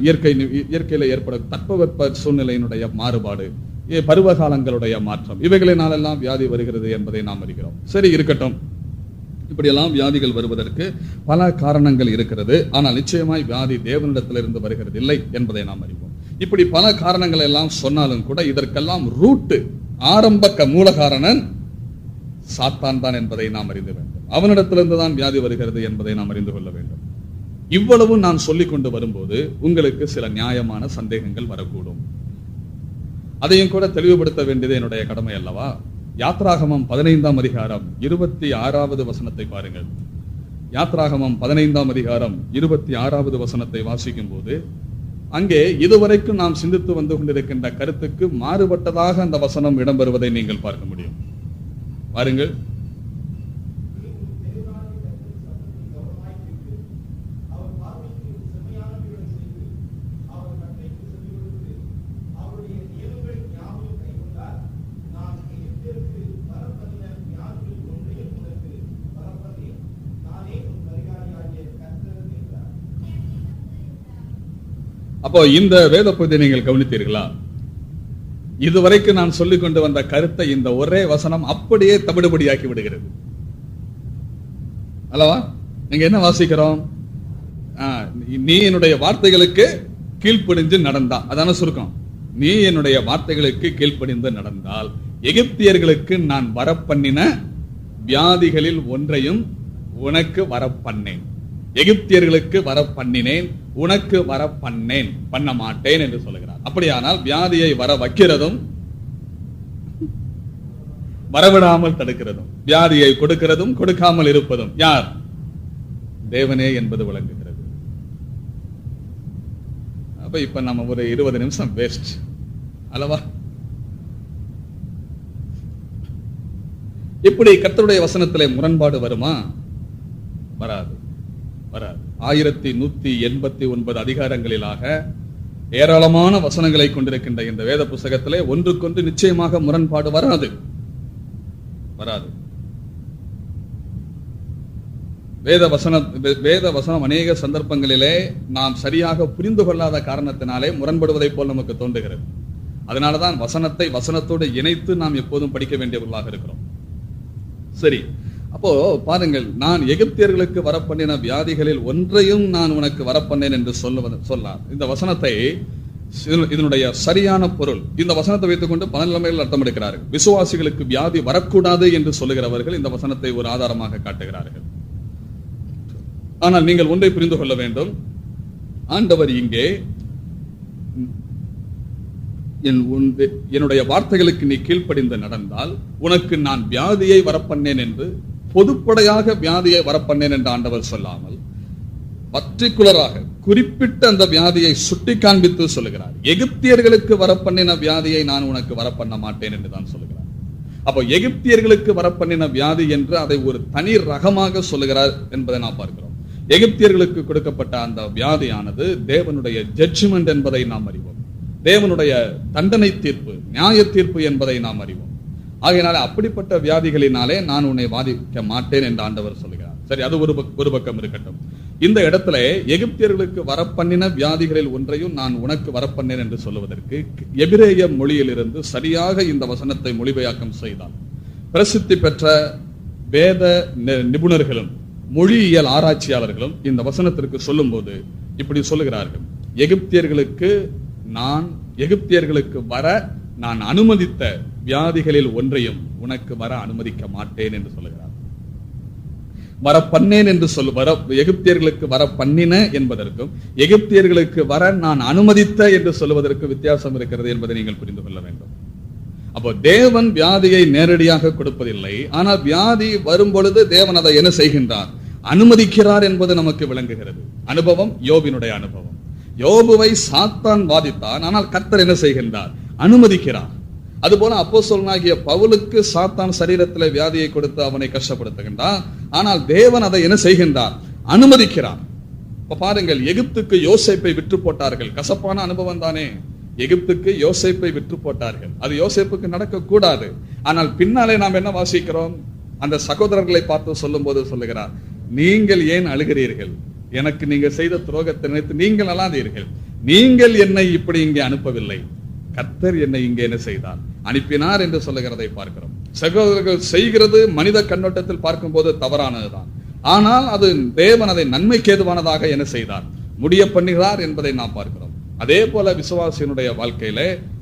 இயற்கையில ஏற்படும் தட்பவெப்ப சூழ்நிலையினுடைய மாறுபாடு, பருவகாலங்களுடைய மாற்றம், இவைகளினாலெல்லாம் வியாதி வருகிறது என்பதை நாம் அறிகிறோம். சரி, இருக்கட்டும். இப்படியெல்லாம் வியாதிகள் வருவதற்கு பல காரணங்கள் இருக்கிறது. ஆனால் நிச்சயமாய் வியாதி தேவனிடத்திலிருந்து வருகிறது இல்லை என்பதை நாம் அறிவோம். இப்படி பல காரணங்கள் எல்லாம் சொன்னாலும் கூட இதற்கெல்லாம் ரூட்டு, ஆரம்ப மூல காரணன் சாத்தான் தான் என்பதை நாம் அறிந்து வேண்டும். அவனிடத்திலிருந்து தான் வியாதி வருகிறது என்பதை நாம் அறிந்து கொள்ள வேண்டும். இவ்வளவு நான் சொல்லிக் கொண்டு வரும்போது உங்களுக்கு சில நியாயமான சந்தேகங்கள் வரக்கூடும். அதையும் கூட தெளிவுபடுத்த வேண்டியது என்னுடைய கடமை அல்லவா? யாத்ராகமம் 15ஆம் அதிகாரம் 26வது வசனத்தை பாருங்கள். யாத்ராகமம் 15ஆம் அதிகாரம் 26வது வசனத்தை வாசிக்கும் போது அங்கே இதுவரைக்கும் நாம் சிந்தித்து வந்து கொண்டிருக்கின்ற கருத்துக்கு மாறுபட்டதாக அந்த வசனம் இடம்பெறுவதை நீங்கள் பார்க்க முடியும். பாருங்கள். அப்போ இந்த வேத பகுதியை நீங்கள் கவனித்தீர்களா? இதுவரைக்கும் நான் சொல்லிக் கொண்டு வந்த கருத்தை இந்த ஒரே வசனம் அப்படியே தவிடுபடியாக்கி விடுகிறது அல்லவா? நீங்க என்ன வாசிக்கிறோம்? நீ என்னுடைய வார்த்தைகளுக்கு கீழ்ப்படிந்து நடந்தா, அதான சுருக்கம். நீ என்னுடைய வார்த்தைகளுக்கு கீழ்ப்படிந்து நடந்தால் எகிப்தியர்களுக்கு நான் வரப்பண்ணின வியாதிகளில் ஒன்றையும் உனக்கு வரப்பண்ணேன். எகிப்தியர்களுக்கு வரப்பண்ணினேன், உனக்கு வரப்பண்ணேன், பண்ண மாட்டேன் என்று சொல்லுகிறார். அப்படியானால் வியாதியை வர வைக்கிறதும் வரவிடாமல் தடுக்கிறதும், வியாதியை கொடுக்கிறதும் கொடுக்காமல் இருப்பதும் யார்? தேவனே என்பது விளங்குகிறது. அப்ப இப்ப நம்ம ஒரு 20 நிமிஷம் வேஸ்ட் அல்லவா? இப்படி கர்த்தருடைய வசனத்திலே முரண்பாடு வருமா? வராது, வராது. 1189 அதிகாரங்களிலாக ஏராளமான வசனங்களை கொண்டிருக்கின்ற இந்த வேத புஸ்தகத்திலே ஒன்றுக்கொன்று நிச்சயமாக முரண்பாடு வராது, வராது. வேத வசனம் அநேக சந்தர்ப்பங்களிலே நாம் சரியாக புரிந்து கொள்ளாத காரணத்தினாலே முரண்படுவதை போல் நமக்கு தோன்றுகிறது. அதனாலதான் வசனத்தை வசனத்தோடு இணைத்து நாம் எப்போதும் படிக்க வேண்டியவர்களாக இருக்கிறோம். சரி, அப்போ பாருங்கள், நான் எகிப்தியர்களுக்கு வரப்பண்ணின வியாதிகளில் ஒன்றையும் நான் உனக்கு வரப்பண்ணேன் என்று சொல்லார். இந்த வசனத்தை, இதனுடைய சரியான பொருள், இந்த வசனத்தை வைத்துக் கொண்டு பல நிலைமைகள் அர்த்தம் எடுக்கிறார்கள். விசுவாசிகளுக்கு வியாதி வரக்கூடாது என்று சொல்லுகிறவர்கள் இந்த வசனத்தை ஒரு ஆதாரமாக காட்டுகிறார்கள். ஆனால் நீங்கள் ஒன்றை புரிந்து கொள்ள வேண்டும். ஆண்டவர் இங்கே என்னுடைய வார்த்தைகளுக்கு நீ கீழ்ப்படிந்து நடந்தால் உனக்கு நான் வியாதியை வரப்பண்ணேன் என்று, பொதுப்படையாக வியாதியை வரப்பண்ணேன் என்று ஆண்டவர் சொல்லாமல் பர்டிகுலராக குறிப்பிட்ட அந்த வியாதியை சுட்டி காண்பித்து சொல்லுகிறார். எகிப்தியர்களுக்கு வரப்பண்ணின வியாதியை நான் உனக்கு வரப்பண்ண மாட்டேன் என்று தான் சொல்லுகிறார். அப்போ எகிப்தியர்களுக்கு வரப்பண்ணின வியாதி என்று அதை ஒரு தனி ரகமாக சொல்லுகிறார் என்பதை நாம் பார்க்கிறோம். எகிப்தியர்களுக்கு கொடுக்கப்பட்ட அந்த வியாதியானது தேவனுடைய ஜட்ஜ்மெண்ட் என்பதை நாம் அறிவோம். தேவனுடைய தண்டனை தீர்ப்பு, நியாய தீர்ப்பு என்பதை நாம் அறிவோம். ஆகையினால அப்படிப்பட்ட வியாதிகளினாலே நான் உன்னை பாதிக்க மாட்டேன் என்று ஆண்டவர் சொல்கிறார். சரி, அது ஒரு பக்கம் இருக்கட்டும். இந்த இடத்துல எகிப்தியர்களுக்கு வரப்பண்ணின வியாதிகளில் ஒன்றையும் நான் உனக்கு வரப்பண்ணேன் என்று சொல்லுவதற்கு எபிரேய மொழியிலிருந்து சரியாக இந்த வசனத்தை மொழிபெயர்க்கம் செய்தார். பிரசித்தி பெற்ற வேத நிபுணர்களும் மொழியியல் ஆராய்ச்சியாளர்களும் இந்த வசனத்திற்கு சொல்லும் போது இப்படி சொல்லுகிறார்கள்: எகிப்தியர்களுக்கு வர நான் அனுமதித்த வியாதிகளில் ஒன்றையும் உனக்கு வர அனுமதிக்க மாட்டேன் என்று சொல்லுகிறார். வர பண்ணேன் என்று எகிப்தியர்களுக்கு வர பண்ணின என்பதற்கும் எகிப்தியர்களுக்கு வர நான் அனுமதித்த என்று சொல்லுவதற்கு வித்தியாசம் இருக்கிறது என்பதை நீங்கள் புரிந்து கொள்ள வேண்டும். அப்போ தேவன் வியாதியை நேரடியாக கொடுப்பதில்லை. ஆனால் வியாதி வரும் பொழுது தேவன் அதை என்ன செய்கின்றார்? அனுமதிக்கிறார் என்பது நமக்கு விளங்குகிறது. அனுபவம் யோபினுடைய அனுபவம். யோபுவை சாத்தான் வாதித்தான், ஆனால் கர்த்தர் என்ன செய்கின்றார்? அனுமதிக்கிறார். அதுபோல அப்போஸ்தலனாகிய பவுலுக்கு சாத்தான் சரீரத்தில் வியாதியை கொடுத்து அவனை கஷ்டப்படுத்துகின்றார். ஆனால் தேவன் அதை என்ன செய்கின்றார்? அனுமதிக்கிறார். இப்ப பாருங்கள், எகிப்துக்கு யோசேப்பை விற்று போட்டார்கள். கசப்பான அனுபவம் தானே. எகிப்துக்கு யோசேப்பை விற்று போட்டார்கள். அது யோசேப்புக்கு நடக்க கூடாது. ஆனால் பின்னாலே நாம் என்ன வாசிக்கிறோம்? அந்த சகோதரர்களை பார்த்து சொல்லும் போது சொல்லுகிறார், நீங்கள் ஏன் அழுகிறீர்கள்? எனக்கு நீங்க செய்த துரோகத்தை நினைத்து நீங்கள் அழாதீர்கள். நீங்கள் என்னை இப்படி இங்கே அனுப்பவில்லை, கர்த்தர் என்னை இங்கே என்ன செய்தார்? அனுப்பினார் என்று சொல்லுகிறதை பார்க்கிறோம். சகோதரர்கள் செய்கிறது மனித கண்ணோட்டத்தில் பார்க்கும் போது தவறானதுதான். ஆனால் அது தேவன் அதை நன்மைக்கு ஏதுவானதாக என்ன செய்தார்? முடிய பண்ணுகிறார் என்பதை நாம் பார்க்கிறோம். அதே போல விசுவாசியினுடைய வாழ்க்கையில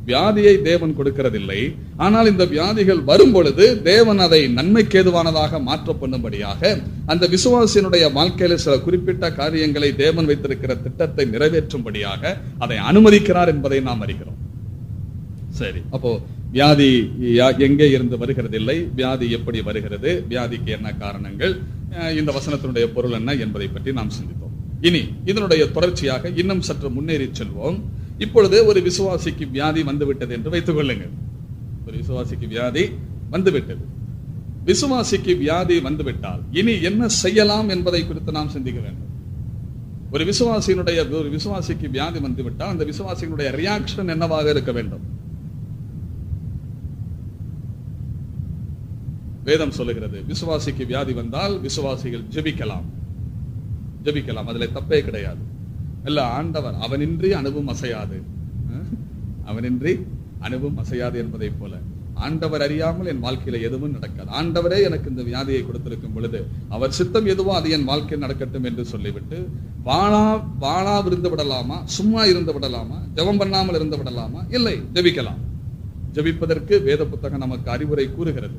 வியாதியை தேவன் கொடுக்கிறதில்லை. ஆனால் இந்த வியாதிகள் வரும் பொழுது தேவன் அதை நன்மைக்கு ஏதுவானதாக மாற்ற பண்ணும்படியாக அந்த விசுவாசியினுடைய வாழ்க்கையில சில குறிப்பிட்ட காரியங்களை தேவன் வைத்திருக்கிற திட்டத்தை நிறைவேற்றும்படியாக அதை அனுமதிக்கிறார் என்பதை நாம் அறிகிறோம். சரி, அப்போ வியாதி எங்கே இருந்து வருகிறதில்லை, வியாதி எப்படி வருகிறது, வியாதிக்கு என்ன காரணங்கள், இந்த வசனத்தினுடைய பொருள் என்ன என்பதை பற்றி நாம் சிந்தித்தோம். இனி இதனுடைய தொடர்ச்சியாக இன்னும் சற்று முன்னேறி செல்வோம். இப்பொழுது ஒரு விசுவாசிக்கு வியாதி வந்துவிட்டது என்று வைத்துக் கொள்ளுங்கள். ஒரு விசுவாசிக்கு வியாதி வந்துவிட்டது. விசுவாசிக்கு வியாதி வந்துவிட்டால் இனி என்ன செய்யலாம் என்பதை குறித்து நாம் சிந்திக்க வேண்டும். ஒரு விசுவாசிக்கு வியாதி வந்துவிட்டால் அந்த விசுவாசியினுடைய ரியாக்ஷன் என்னவாக இருக்க வேண்டும்? வேதம் சொல்லுகிறது, விசுவாசிக்கு வியாதி வந்தால் விசுவாசிகள் ஜெபிக்கலாம். அதுல தப்பே கிடையாது. இல்ல, ஆண்டவர் அவனின்றி அணுவும் அசையாது, அவனின்றி அணுவும் அசையாது என்பதை போல ஆண்டவர் அறியாமல் என் வாழ்க்கையில எதுவும் நடக்காது. ஆண்டவரே எனக்கு இந்த வியாதியை கொடுத்திருக்கும் பொழுது அவர் சித்தம் எதுவோ அது என் வாழ்க்கையில் நடக்கட்டும் என்று சொல்லிவிட்டு வாழா இருந்து விடலாமா? சும்மா இருந்து விடலாமா? ஜெபம் பண்ணாமல் இருந்து விடலாமா? இல்லை, ஜெபிக்கலாம். ஜெபிப்பதற்கு வேத புத்தகம் நமக்கு அறிவுரை கூறுகிறது.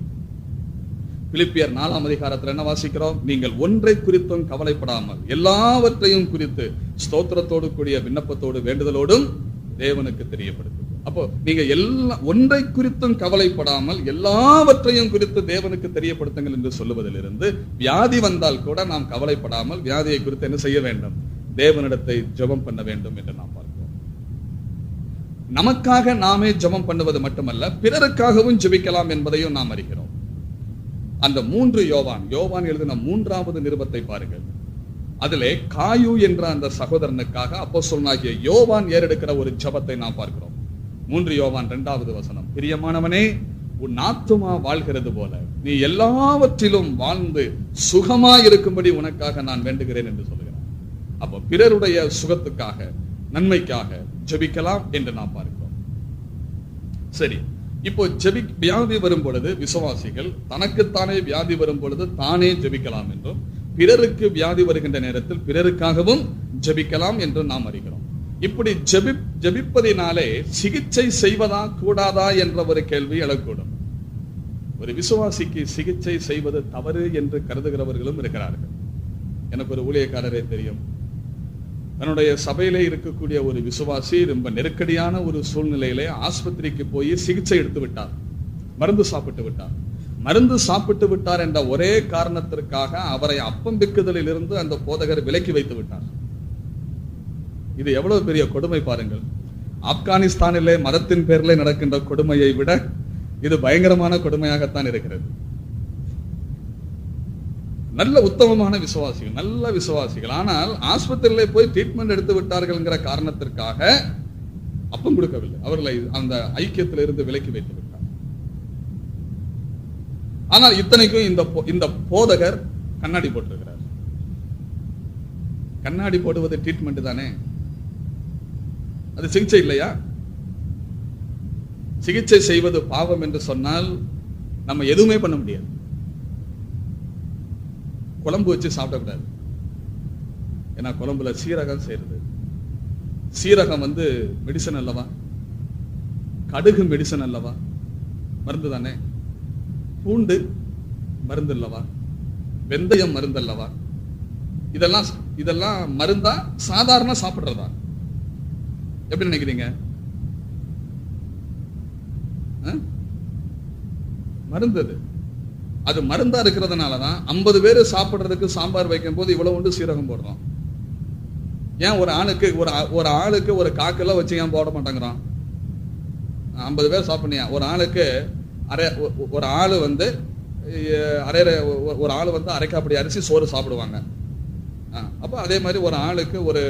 பிலிப்பியர் 4ஆம் அதிகாரத்தில் என்ன வாசிக்கிறோம்? நீங்கள் ஒன்றை குறித்தும் கவலைப்படாமல் எல்லாவற்றையும் குறித்து ஸ்தோத்திரத்தோடு கூடிய விண்ணப்பத்தோடு வேண்டுதலோடும் தேவனுக்கு தெரியப்படுத்தும். அப்போ நீங்க ஒன்றை குறித்தும் கவலைப்படாமல் எல்லாவற்றையும் குறித்து தேவனுக்கு தெரியப்படுத்துங்கள் என்று சொல்லுவதிலிருந்து வியாதி வந்தால் கூட நாம் கவலைப்படாமல் வியாதியை குறித்து என்ன செய்ய வேண்டும்? தேவனிடத்தை ஜெபம் பண்ண வேண்டும் என்று நாம் பார்க்கிறோம். நமக்காக நாமே ஜெபம் பண்ணுவது மட்டுமல்ல, பிறருக்காகவும் ஜெபிக்கலாம் என்பதையும் நாம் அறிகிறோம். அந்த 3 யோவான் எழுதின 3வது நிருபத்தை பாருங்கள். அதிலே காயு என்ற அந்த சகோதரனுக்காக அப்போஸ்தலனாகிய யோவான் ஏறெடுக்கிற ஒரு ஜெபத்தை நாம் பார்க்கிறோம். 3 யோவான் 2வது வசனம், பிரியமானவனே, உன் ஆத்துமா வாழ்கிறது போல நீ எல்லாவற்றிலும் வாழ்ந்து சுகமாய் இருக்கும்படி உனக்காக நான் வேண்டுகிறேன் என்று சொல்கிறார். அப்போ பிறருடைய சுகத்துக்காக, நன்மைக்காக ஜெபிக்கலாம் என்று நாம் பார்க்கிறோம். சரி, இப்போ வியாதி வரும் பொழுது விசுவாசிகள் தனக்குத்தானே வியாதி வரும் பொழுது தானே ஜெபிக்கலாம் என்றும், பிறருக்கு வியாதி வருகின்ற நேரத்தில் பிறருக்காகவும் ஜெபிக்கலாம் என்று நாம் அறிகிறோம். இப்படி ஜெபிப்பதினாலே சிகிச்சை செய்வதா கூடாதா என்ற ஒரு கேள்வி எழக்கூடும். ஒரு விசுவாசிக்கு சிகிச்சை செய்வது தவறு என்று கருதுகிறவர்களும் இருக்கிறார்கள். எனக்கு ஒரு ஊழியக்காரரே தெரியும். தன்னுடைய சபையிலே இருக்கக்கூடிய ஒரு விசுவாசி ரொம்ப நெருக்கடியான ஒரு சூழ்நிலையிலே ஆஸ்பத்திரிக்கு போய் சிகிச்சை எடுத்து விட்டார், மருந்து சாப்பிட்டு விட்டார் என்ற ஒரே காரணத்திற்காக அவரை அப்பம்பிக்குதலில் இருந்து அந்த போதகர் விலக்கி வைத்து விட்டார். இது எவ்வளவு பெரிய கொடுமை பாருங்கள். ஆப்கானிஸ்தானிலே மதத்தின் பேரிலே நடக்கின்ற கொடுமையை விட இது பயங்கரமான கொடுமையாகத்தான் இருக்கிறது. நல்ல உத்தமமான விசுவாசிகள், நல்ல விசுவாசிகள். ஆனால் ஆஸ்பத்திரியில போய் ட்ரீட்மெண்ட் எடுத்து விட்டார்கள்ங்கிற காரணத்திற்காக அப்பம் கொடுக்கவில்லை, அவர்களை அந்த ஐக்கியத்தில் இருந்து விலக்கி வைத்து விட்டார். ஆனால் இத்தனைக்கும் இந்த போதகர் கண்ணாடி போட்டிருக்கிறார். கண்ணாடி போடுவது ட்ரீட்மெண்ட் தானே, அது சிகிச்சை இல்லையா? சிகிச்சை செய்வது பாவம் என்று சொன்னால் நம்ம எதுவுமே பண்ண முடியாது. குழம்பு வச்சு சாப்பிடக்கூடாது, ஏன்னா குழம்புல சீரகம் செய்யறது. சீரகம் மெடிசன் அல்லவா? கடுகு மெடிசன் அல்லவா? மருந்து தானே. பூண்டு மருந்து அல்லவா? வெந்தயம் மருந்து அல்லவா? இதெல்லாம் மருந்தா சாதாரண சாப்பிடுறதா? எப்படி நினைக்கிறீங்க? மருந்து அது மருந்தா இருக்கிறதுனாலதான் 50 பேர் சாப்பிடுறதுக்கு சாம்பார் வைக்கும் போது இவ்வளவு உண்டு சீரகம் போடுறோம். ஏன் ஒரு ஆளுக்கு ஒரு காக்கெல்லாம் வச்சு ஏன் போட மாட்டேங்கிறோம்? 50 பேர் சாப்பிடுனியா, ஒரு ஆளுக்கு ஒரு ஆளு ஒரு ஆளு அரைக்காப்படி அரிசி சோறு சாப்பிடுவாங்க. அப்ப அதே மாதிரி ஒரு ஆளுக்கு ஒரு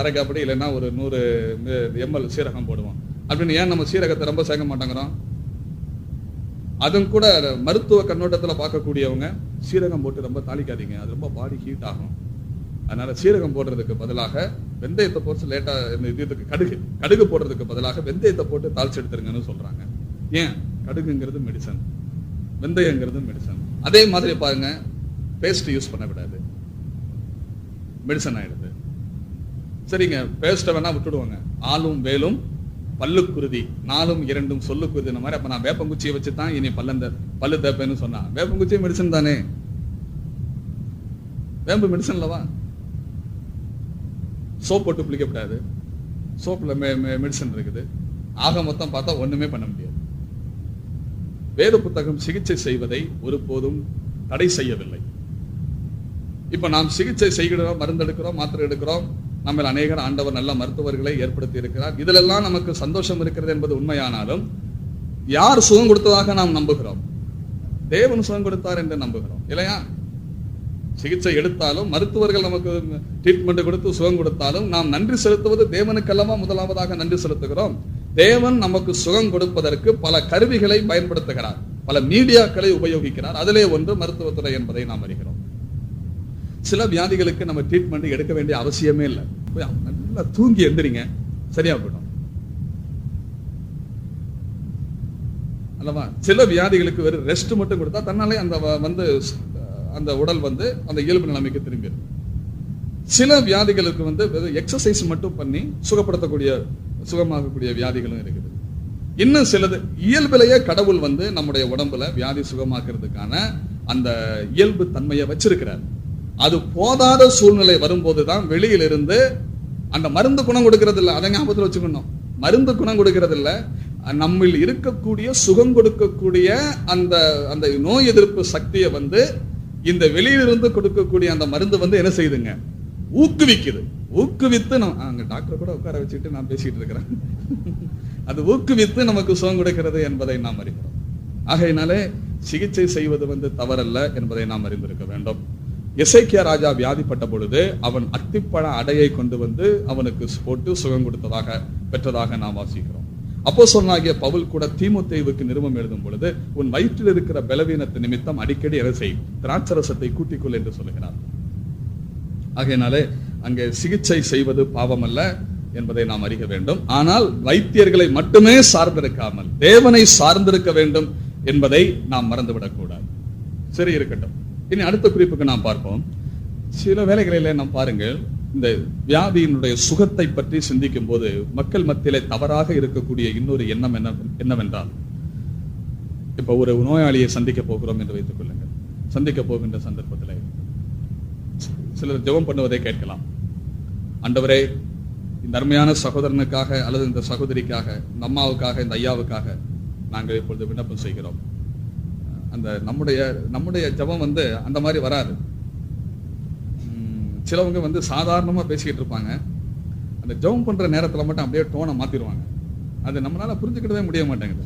அரைக்காப்படி இல்லைன்னா ஒரு 100 ml சீரகம் போடுவோம். அப்படின்னு ஏன் நம்ம சீரகத்தை ரொம்ப சேர்க்க மாட்டேங்கிறோம்? அதுவும் கூட மருத்துவ கண்ணோட்டத்துல பார்க்கக்கூடியவங்க சீரகம் போட்டு ரொம்ப தாளிக்காதீங்க, அது ரொம்ப பாடி ஹீட் ஆகும். அதனால சீரகம் போடுறதுக்கு பதிலாக வெந்தயத்தை போட்டு லேட்டா இதுக்கு கடுகு போடுறதுக்கு பதிலாக வெந்தயத்தை போட்டு தாளிச்சு எடுத்துருங்கன்னு சொல்றாங்க. ஏன்? கடுகுங்கிறது மெடிசன், வெந்தயங்கிறது மெடிசன். அதே மாதிரி பாருங்க, பேஸ்ட் யூஸ் பண்ண விடாது, மெடிசன் ஆயிடுது. சரிங்க, பேஸ்ட்டை வேணா விட்டுடுவாங்க. ஆளும் வேலும் பல்லுக்குருதி, 4ம் 2ம் சொல்லுக்குருதி மாதிரி. அப்ப நான் வேப்பங்குச்சியை வச்சுதான் இனி பல்லு தேப்பேன்னு சொன்னா, வேப்பங்குச்சி மெடிசன் தானே, வேம்பு மெடிசன் இல்லவா? சோப் போட்டு குளிக்கப்படாது, சோப்ல மெடிசன் இருக்குது. ஆக மொத்தம் பார்த்தா ஒண்ணுமே பண்ண முடியாது. வேத புத்தகம் சிகிச்சை செய்வதை ஒருபோதும் தடை செய்யவில்லை. இப்ப நாம் சிகிச்சை செய்கிறோம், மருந்தெடுக்கிறோம், மாத்திரை எடுக்கிறோம். நம்ம அநேகர் ஆண்டவர் நல்ல மருத்துவர்களை ஏற்படுத்தி இருக்கிறார். இதிலெல்லாம் நமக்கு சந்தோஷம் இருக்கிறது என்பது உண்மையானாலும், யார் சுகம் கொடுத்ததாக நாம் நம்புகிறோம்? தேவன் சுகம் கொடுத்தார் என்று நம்புகிறோம் இல்லையா? சிகிச்சை எடுத்தாலும், மருத்துவர்கள் நமக்கு ட்ரீட்மெண்ட் கொடுத்து சுகம் கொடுத்தாலும், நாம் நன்றி செலுத்துவது தேவனுக்கல்லவா முதலாவதாக நன்றி செலுத்துகிறோம். தேவன் நமக்கு சுகம் கொடுப்பதற்கு பல கருவிகளை பயன்படுத்துகிறார், பல மீடியாக்களை உபயோகிக்கிறார். அதிலே ஒன்று மருத்துவத்துறை என்பதை நாம் அறிகிறோம். சில வியாதிகளுக்கு நம்ம ட்ரீட்மெண்ட் எடுக்க வேண்டிய அவசியமே இல்லை. நல்லா தூங்கி எந்திரிங்க, சரியா போயிடும் அல்லவா? சில வியாதிகளுக்கு வெறும் ரெஸ்ட் மட்டும் கொடுத்தா தன்னாலே அந்த உடல் அந்த இயல்பு நிலைமைக்கு திரும்பிடும். சில வியாதிகளுக்கு எக்ஸசைஸ் மட்டும் பண்ணி சுகமாகக்கூடிய வியாதிகளும் இருக்குது. இன்னும் சிலது இயல்பிலேயே கடவுள் நம்முடைய உடம்புல வியாதி சுகமாக்குறதுக்கான அந்த இயல்பு தன்மையை வச்சிருக்கிறார். அது போதாத சூழ்நிலை வரும்போதுதான் வெளியிலிருந்து அந்த மருந்து குணம் கொடுக்கறது இல்லை. அதை ஞாபகத்தில் வச்சுக்கணும். மருந்து குணம் கொடுக்கறது இல்லை, நம்மில் இருக்கக்கூடிய சுகம் கொடுக்கக்கூடிய அந்த நோய் எதிர்ப்பு சக்தியை இந்த வெளியிலிருந்து கொடுக்கக்கூடிய அந்த மருந்து என்ன செய்யுதுங்க? ஊக்குவிக்குது. ஊக்குவித்து அங்க டாக்டர் கூட உட்கார வச்சுட்டு நான் பேசிட்டு இருக்கிறேன். அது ஊக்குவித்து நமக்கு சுகம் கொடுக்கிறது என்பதை நாம் அறிகிறோம். ஆகையினாலே சிகிச்சை செய்வது தவறல்ல என்பதை நாம் அறிந்திருக்க வேண்டும். எசேக்கியா ராஜா வியாதிப்பட்ட பொழுது அவன் அத்திப்பழ அடையை கொண்டு அவனுக்கு போட்டு சுகம் கொடுத்ததாக பெற்றதாக நாம் வாசிக்கிறோம். அப்போஸ்தலனாகிய பவுல் கூட தீமோத்தேயுவுக்கு நிருபம் எழுதும் பொழுது, உன் வயிற்றில் இருக்கிற பலவீனத்து நிமித்தம் அடிக்கடி என்ன செய், திராட்சரசத்தை கூட்டிக்கொள் என்று சொல்லுகிறார். ஆகையினாலே அங்கே சிகிச்சை செய்வது பாவம் அல்ல என்பதை நாம் அறிய வேண்டும். ஆனால் வைத்தியர்களை மட்டுமே சார்ந்திருக்காமல் தேவனை சார்ந்திருக்க வேண்டும் என்பதை நாம் மறந்துவிடக் கூடாது. சரி, இருக்கட்டும். இனி அடுத்த குறிப்புக்கு நாம் பார்ப்போம். சில வேளைகளிலே நாம் பாருங்கள், இந்த வியாதியினுடைய சுகத்தை பற்றி சிந்திக்கும் போது மக்கள் மத்தியிலே தவறாக இருக்கக்கூடிய இன்னொரு எண்ணம் என்னவென்றால், இப்ப ஒரு நோயாளியை சந்திக்க போகிறோம் என்று வைத்துக் கொள்ளுங்கள். சந்திக்க போகின்ற சந்தர்ப்பத்தில் சிலர் ஜெபம் பண்ணுவதை கேட்கலாம். ஆண்டவரே, இந்த அருமையான சகோதரனுக்காக அல்லது இந்த சகோதரிக்காக, இந்த அம்மாவுக்காக, இந்த ஐயாவுக்காக நாங்கள் இப்பொழுது விண்ணப்பம் செய்கிறோம். அந்த நம்முடைய ஜெபம் அந்த மாதிரி வராது. சிலவங்க சாதாரணமா பேசிக்கிட்டு இருப்பாங்க. அந்த ஜெபம் பண்ற நேரத்துல மட்டும் அப்படியே டோனை மாத்திடுவாங்க. அது நம்மளால புரிஞ்சுக்கிட்டவே முடிய மாட்டேங்குது.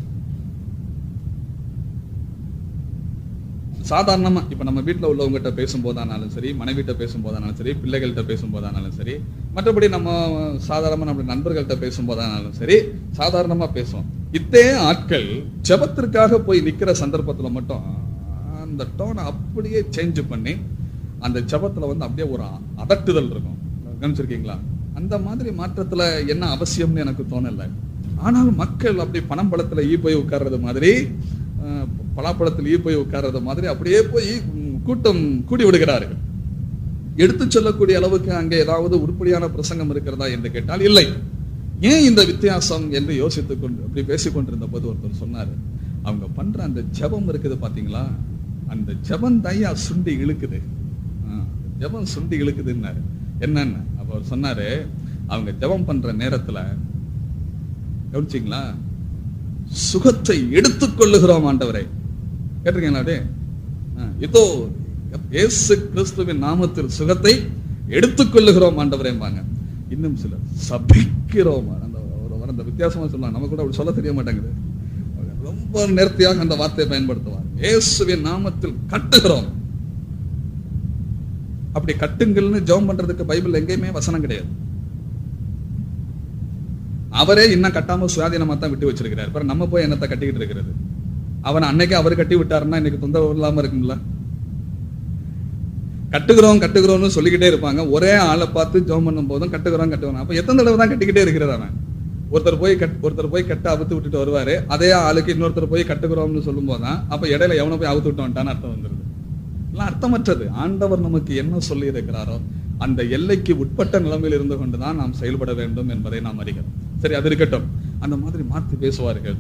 சாதாரணமா இப்ப நம்ம வீட்டுல உள்ளவங்ககிட்ட பேசும்போதானாலும் சரி, மனைவிட்ட பேசும்போதானாலும் சரி, பிள்ளைகள்கிட்ட பேசும்போதானாலும் சரி, மற்றபடி நம்ம சாதாரணமா நம்ம நண்பர்கள்ட்ட பேசும்போதானாலும் சரி, சாதாரணமா பேசுவோம். இத்தே ஆட்கள் ஜெபத்திற்காக போய் நிக்கிற சந்தர்ப்பத்துல மட்டும் அந்த டோனை அப்படியே சேஞ்ச் பண்ணி அந்த ஜெபத்துல அப்படியே ஒரு அதட்டுதல் இருக்கும். கவனிச்சிருக்கீங்களா? அந்த மாதிரி மாற்றத்துல என்ன அவசியம்னு எனக்கு தோணல. ஆனால் மக்கள் அப்படி பணம் பழத்துல போய் உட்கார்றது மாதிரி, பலாப்பழத்தில் போய் உட்கார்றது மாதிரி அப்படியே போய் கூட்டம் கூடி விடுகிறார்கள். எடுத்து சொல்லக்கூடிய அளவுக்கு அங்கே ஏதாவது உருப்படியான பிரசங்கம் இருக்கிறதா என்று கேட்டால் இல்லை. ஏன் இந்த வித்தியாசம் என்று யோசித்துக் கொண்டு அப்படி பேசிக்கொண்டிருந்த போது ஒருத்தர் சொன்னாரு, அவங்க பண்ற அந்த ஜெபம் இருக்குது பாத்தீங்களா, அந்த ஜெபம் தையா சுண்டி இழுக்குது, ஜெபம் சுண்டி இழுக்குதுன்னாரு. என்னன்னு அப்ப அவர் சொன்னாரு, அவங்க ஜெபம் பண்ற நேரத்துல கவனிச்சீங்களா, சுகத்தை எடுத்துக்கொள்ளுகிறோம் ஆண்டவரே. கேட்டிருக்கீங்களா? அப்படியே இதோ இயேசு கிறிஸ்துவின் நாமத்தில் சுகத்தை எடுத்துக்கொள்ளுகிறோம் ஆண்டவரேம்பாங்க. இன்னும் சிலர் சபிக்கிறோம். அந்த வித்தியாசமா சொல்லுவாங்க. நமக்கு கூட அப்படி சொல்ல தெரிய மாட்டேங்குது. ரொம்ப நேர்த்தியாக அந்த வார்த்தையை பயன்படுத்துவார். இயேசுவின் நாமத்தில் கட்டுகிறோம். அப்படி கட்டுங்கள்னு ஜெபம் பண்றதுக்கு பைபிள் எங்கேயுமே வசனம் கிடையாது. அவரே இன்னும் கட்டாம சுயாதீனமா தான் விட்டு வச்சிருக்கிறார். நம்ம போய் என்னத்தை கட்டிக்கிட்டு இருக்கிறது? அவன் அன்னைக்கு அவர் கட்டி விட்டாருன்னா இன்னைக்கு தொந்தரவு இல்லாம இருக்குங்களா? கட்டுகிறோம்னு சொல்லிக்கிட்டே இருப்பாங்க. ஒரே ஆளை பார்த்து ஜெபம் பண்ணும் போதும் கட்டுகிறோம். அப்ப எத்தனை தடவை தான் கட்டிக்கிட்டே இருக்கிறார் அவன்? ஒருத்தர் போய் கட்ட அவுத்து விட்டுட்டு வருவாரு. அதே ஆளுக்கு இன்னொருத்தர் போய் கட்டுகிறோம்னு சொல்லும் போதுதான் அப்ப இடையில எவனை போய் அவுத்து விட்டு வந்துட்டான்னு அர்த்தம் வந்துருது. எல்லாம் அர்த்தமற்றது. ஆண்டவர் நமக்கு என்ன சொல்லி இருக்கிறாரோ அந்த எல்லைக்கு உட்பட்ட நிலைமையில் இருந்து கொண்டுதான் நாம் செயல்பட வேண்டும் என்பதை நாம் அறிகிறோம். சரி, அது இருக்கட்டும். அந்த மாதிரி மாற்றி பேசுவார்கள்,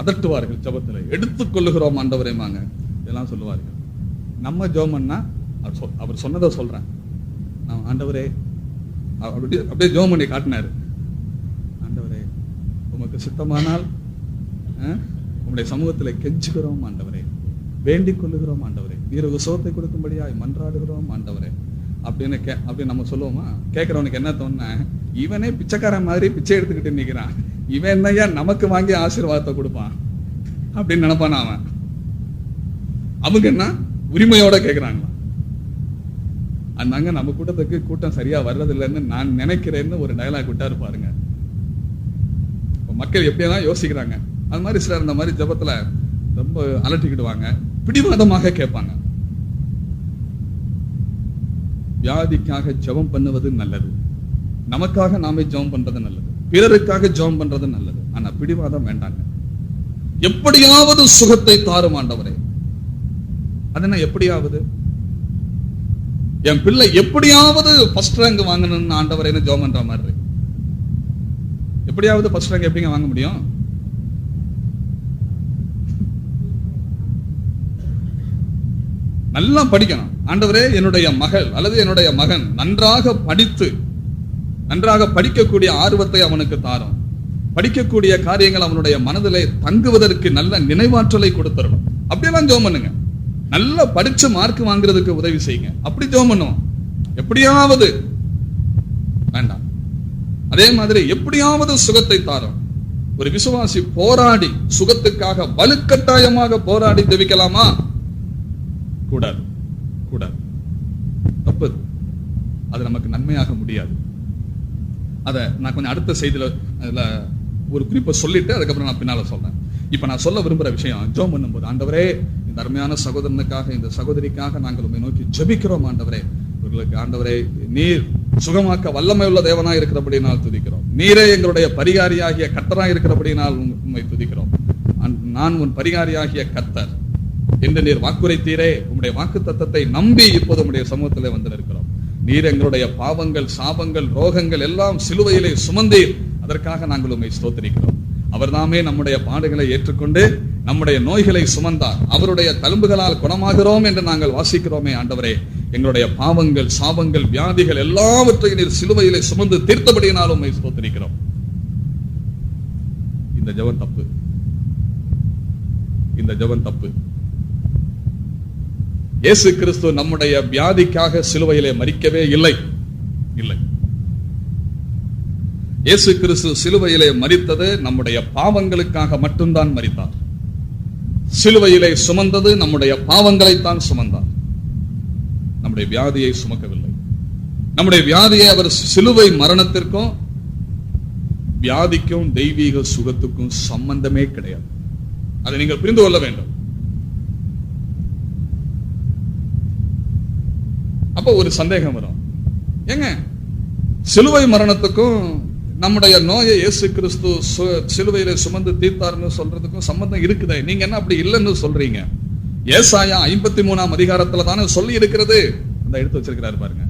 அதட்டுவார்கள், ஜெபத்துல எடுத்துக்கொள்ளுகிறோம் ஆண்டவரேமாங்க, இதெல்லாம் சொல்லுவார்கள். நம்ம ஜெபம்னா அவர் சொன்னதை சொல்றேன். நான் ஆண்டவரே அப்படியே ஜெபம் பண்ணி காட்டினாரு. ஆண்டவரே உமக்கு சித்தமானால் உங்களுடைய சமூகத்துல கெஞ்சுகிறோம் ஆண்டவரே, வேண்டிக் கொள்ளுகிறோம் ஆண்டவரே, நீர் சுகத்தை கொடுக்கும்படியாய் மன்றாடுகிறோம் ஆண்டவரே அப்படின்னு நம்ம சொல்லுவோமா? கேட்கிறவனுக்கு என்ன தோணுன, இவனே பிச்சைக்காரன் மாதிரி பிச்சை எடுத்துக்கிட்டு நிக்கிறான், இவன் என்னையா நமக்கு வாங்கி ஆசீர்வாதத்தை கொடுப்பான் அப்படின்னு நினைப்பான் அவன். அவங்க என்ன உரிமையோட கேட்கிறாங்களா? அந்தாங்க நம்ம கூட்டம் சரியா வர்றதில்லைன்னு நான் நினைக்கிறேன்னு ஒரு டயலாக் விட்டாரு பாருங்க. மக்கள் எப்படியெல்லாம் யோசிக்கிறாங்க. அது மாதிரி சிலர் இந்த மாதிரி ஜெபத்துல ரொம்ப அலட்டிக்கிடுவாங்க, பிடிவாதமாக கேட்பாங்க. வியாதிக்காக ஜெபம் பண்ணுவது நல்லது, நமக்காக நாமே ஜெபம் பண்றது நல்லது, பிறருக்காக ஜெபம் பண்றது நல்லது. ஆனா பிடிவாதம் வேண்டாங்க. எப்படியாவது சுகத்தை தாரும் ஆண்டவரே. அது என்ன எப்படியாவது? என் பிள்ளை எப்படியாவது ஃபர்ஸ்ட் ரேங்க் வாங்கணும்னு ஆண்டவரேன்னு ஜெபம் பண்ற மாதிரி. எப்படியாவது ஃபர்ஸ்ட் ரேங்க் எப்படிங்க வாங்க முடியும்? நல்லா படிக்கணும். ஆண்டவரே என்னுடைய மகள் அல்லது என்னுடைய மகன் நன்றாக படிக்கக்கூடிய ஆர்வத்தை அவனுக்கு தாரும், படிக்கக்கூடிய காரியங்கள் அவனுடைய மனதிலே தங்குவதற்கு நல்ல நினைவாற்றலை கொடுத்துடணும். அப்படியெல்லாம் ஜெபம் பண்ணுங்க. நல்லா படிச்சு மார்க் வாங்குறதுக்கு உதவி செய்யுங்க. அப்படி ஜெபம் பண்ணுவோம். எப்படியாவது வேண்டாம். அதே மாதிரி எப்படியாவது சுகத்தை தாரும். ஒரு விசுவாசி போராடி சுகத்துக்காக வலுக்கட்டாயமாக போராடி ஜெபிக்கலாமா? கூடாது, கூடாது, தப்பு. அது நமக்கு நன்மையாக முடியாது. அதை நான் கொஞ்சம் அடுத்த செய்தியில ஒரு குறிப்பை சொல்லிட்டு அதுக்கப்புறம் நான் பின்னால சொல்றேன். இப்ப நான் சொல்ல விரும்புற விஷயம், ஜெபம் பண்ணும்போது ஆண்டவரே இந்த அருமையான சகோதரனுக்காக, இந்த சகோதரிக்காக நாங்கள் உம்மை நோக்கி ஜெபிக்கிறோம் ஆண்டவரே. இவர்களுக்கு ஆண்டவரே நீர் சுகமாக்க வல்லமை உள்ள தேவனாய் இருக்கிறபடினால் துதிக்கிறோம். நீரே எங்களுடைய பரிகாரியாகிய கர்த்தராய் இருக்கிறபடினால் உம்மை துதிக்கிறோம். நான் உன் பரிகாரியாகிய கர்த்தர் என்று நீர் வாக்குரைத்தீரே. உம்முடைய வாக்கு தத்தத்தை நம்பி இப்போது உம்முடைய சமூகத்திலே வந்து நிற்கிறோம். நீர் எங்களுடைய பாவங்கள், சாபங்கள், ரோகங்கள் எல்லாம் சிலுவையிலே சுமந்தீர். அதற்காக நாங்கள் உம்மை ஸ்தோத்திரிக்கிறோம். அவர் தாமே நம்முடைய பாடுகளை ஏற்றுக்கொண்டு நம்முடைய நோய்களை சுமந்தார். அவருடைய தழும்புகளால் குணமாகிறோம் என்று நாங்கள் வாசிக்கிறோமே ஆண்டவரே. எங்களுடைய பாவங்கள், சாபங்கள், வியாதிகள் எல்லாவற்றையும் நீர் சிலுவையிலே சுமந்து தீர்த்தபடியினால் உம்மை ஸ்தோத்திரிக்கிறோம். இந்த ஜெபம் தப்பு. இந்த ஜெபம் தப்பு. இயேசு கிறிஸ்து நம்முடைய வியாதிக்காக சிலுவையிலே மரிக்கவே இல்லை. இயேசு கிறிஸ்து சிலுவையிலே மரித்தது நம்முடைய பாவங்களுக்காக மட்டும்தான் மரித்தார். சிலுவையிலே சுமந்தது நம்முடைய பாவங்களைத்தான் சுமந்தார், நம்முடைய வியாதியை சுமக்கவில்லை. நம்முடைய வியாதியை அவர் சிலுவை மரணத்திற்கும் வியாதிக்கும் தெய்வீக சுகத்துக்கும் சம்பந்தமே கிடையாது. அதை நீங்கள் புரிந்து கொள்ள வேண்டும். அப்ப ஒரு சந்தேகம் வரும், ஏங்க சிலுவை மரணத்துக்கும் நம்முடைய நோயை இயேசு கிறிஸ்து சிலுவையில சுமந்து தீர்த்தார்னு சொல்றதுக்கும் சம்பந்தம் இருக்குதே, நீங்க என்ன அப்படி இல்லைன்னு சொல்றீங்க? ஏசாயா 53ஆம் அதிகாரத்துல தானே சொல்லி இருக்கிறது. அந்த எடுத்து வச்சிருக்கிறாரு பாருங்க.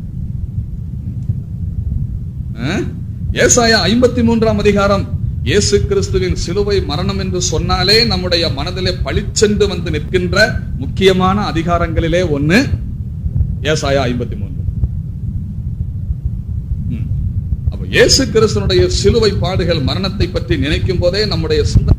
ஏசாயா 53ஆம் அதிகாரம். இயேசு கிறிஸ்துவின் சிலுவை மரணம் என்று சொன்னாலே நம்முடைய மனதிலே பளிச்சென்று வந்து நிற்கின்ற முக்கியமான அதிகாரங்களிலே ஒன்னு ஏசாயா 53. அப்ப இயேசு கிறிஸ்துனுடைய சிலுவை பாடுகள் மரணத்தை பற்றி நினைக்கும் போதே நம்முடைய சிந்தனை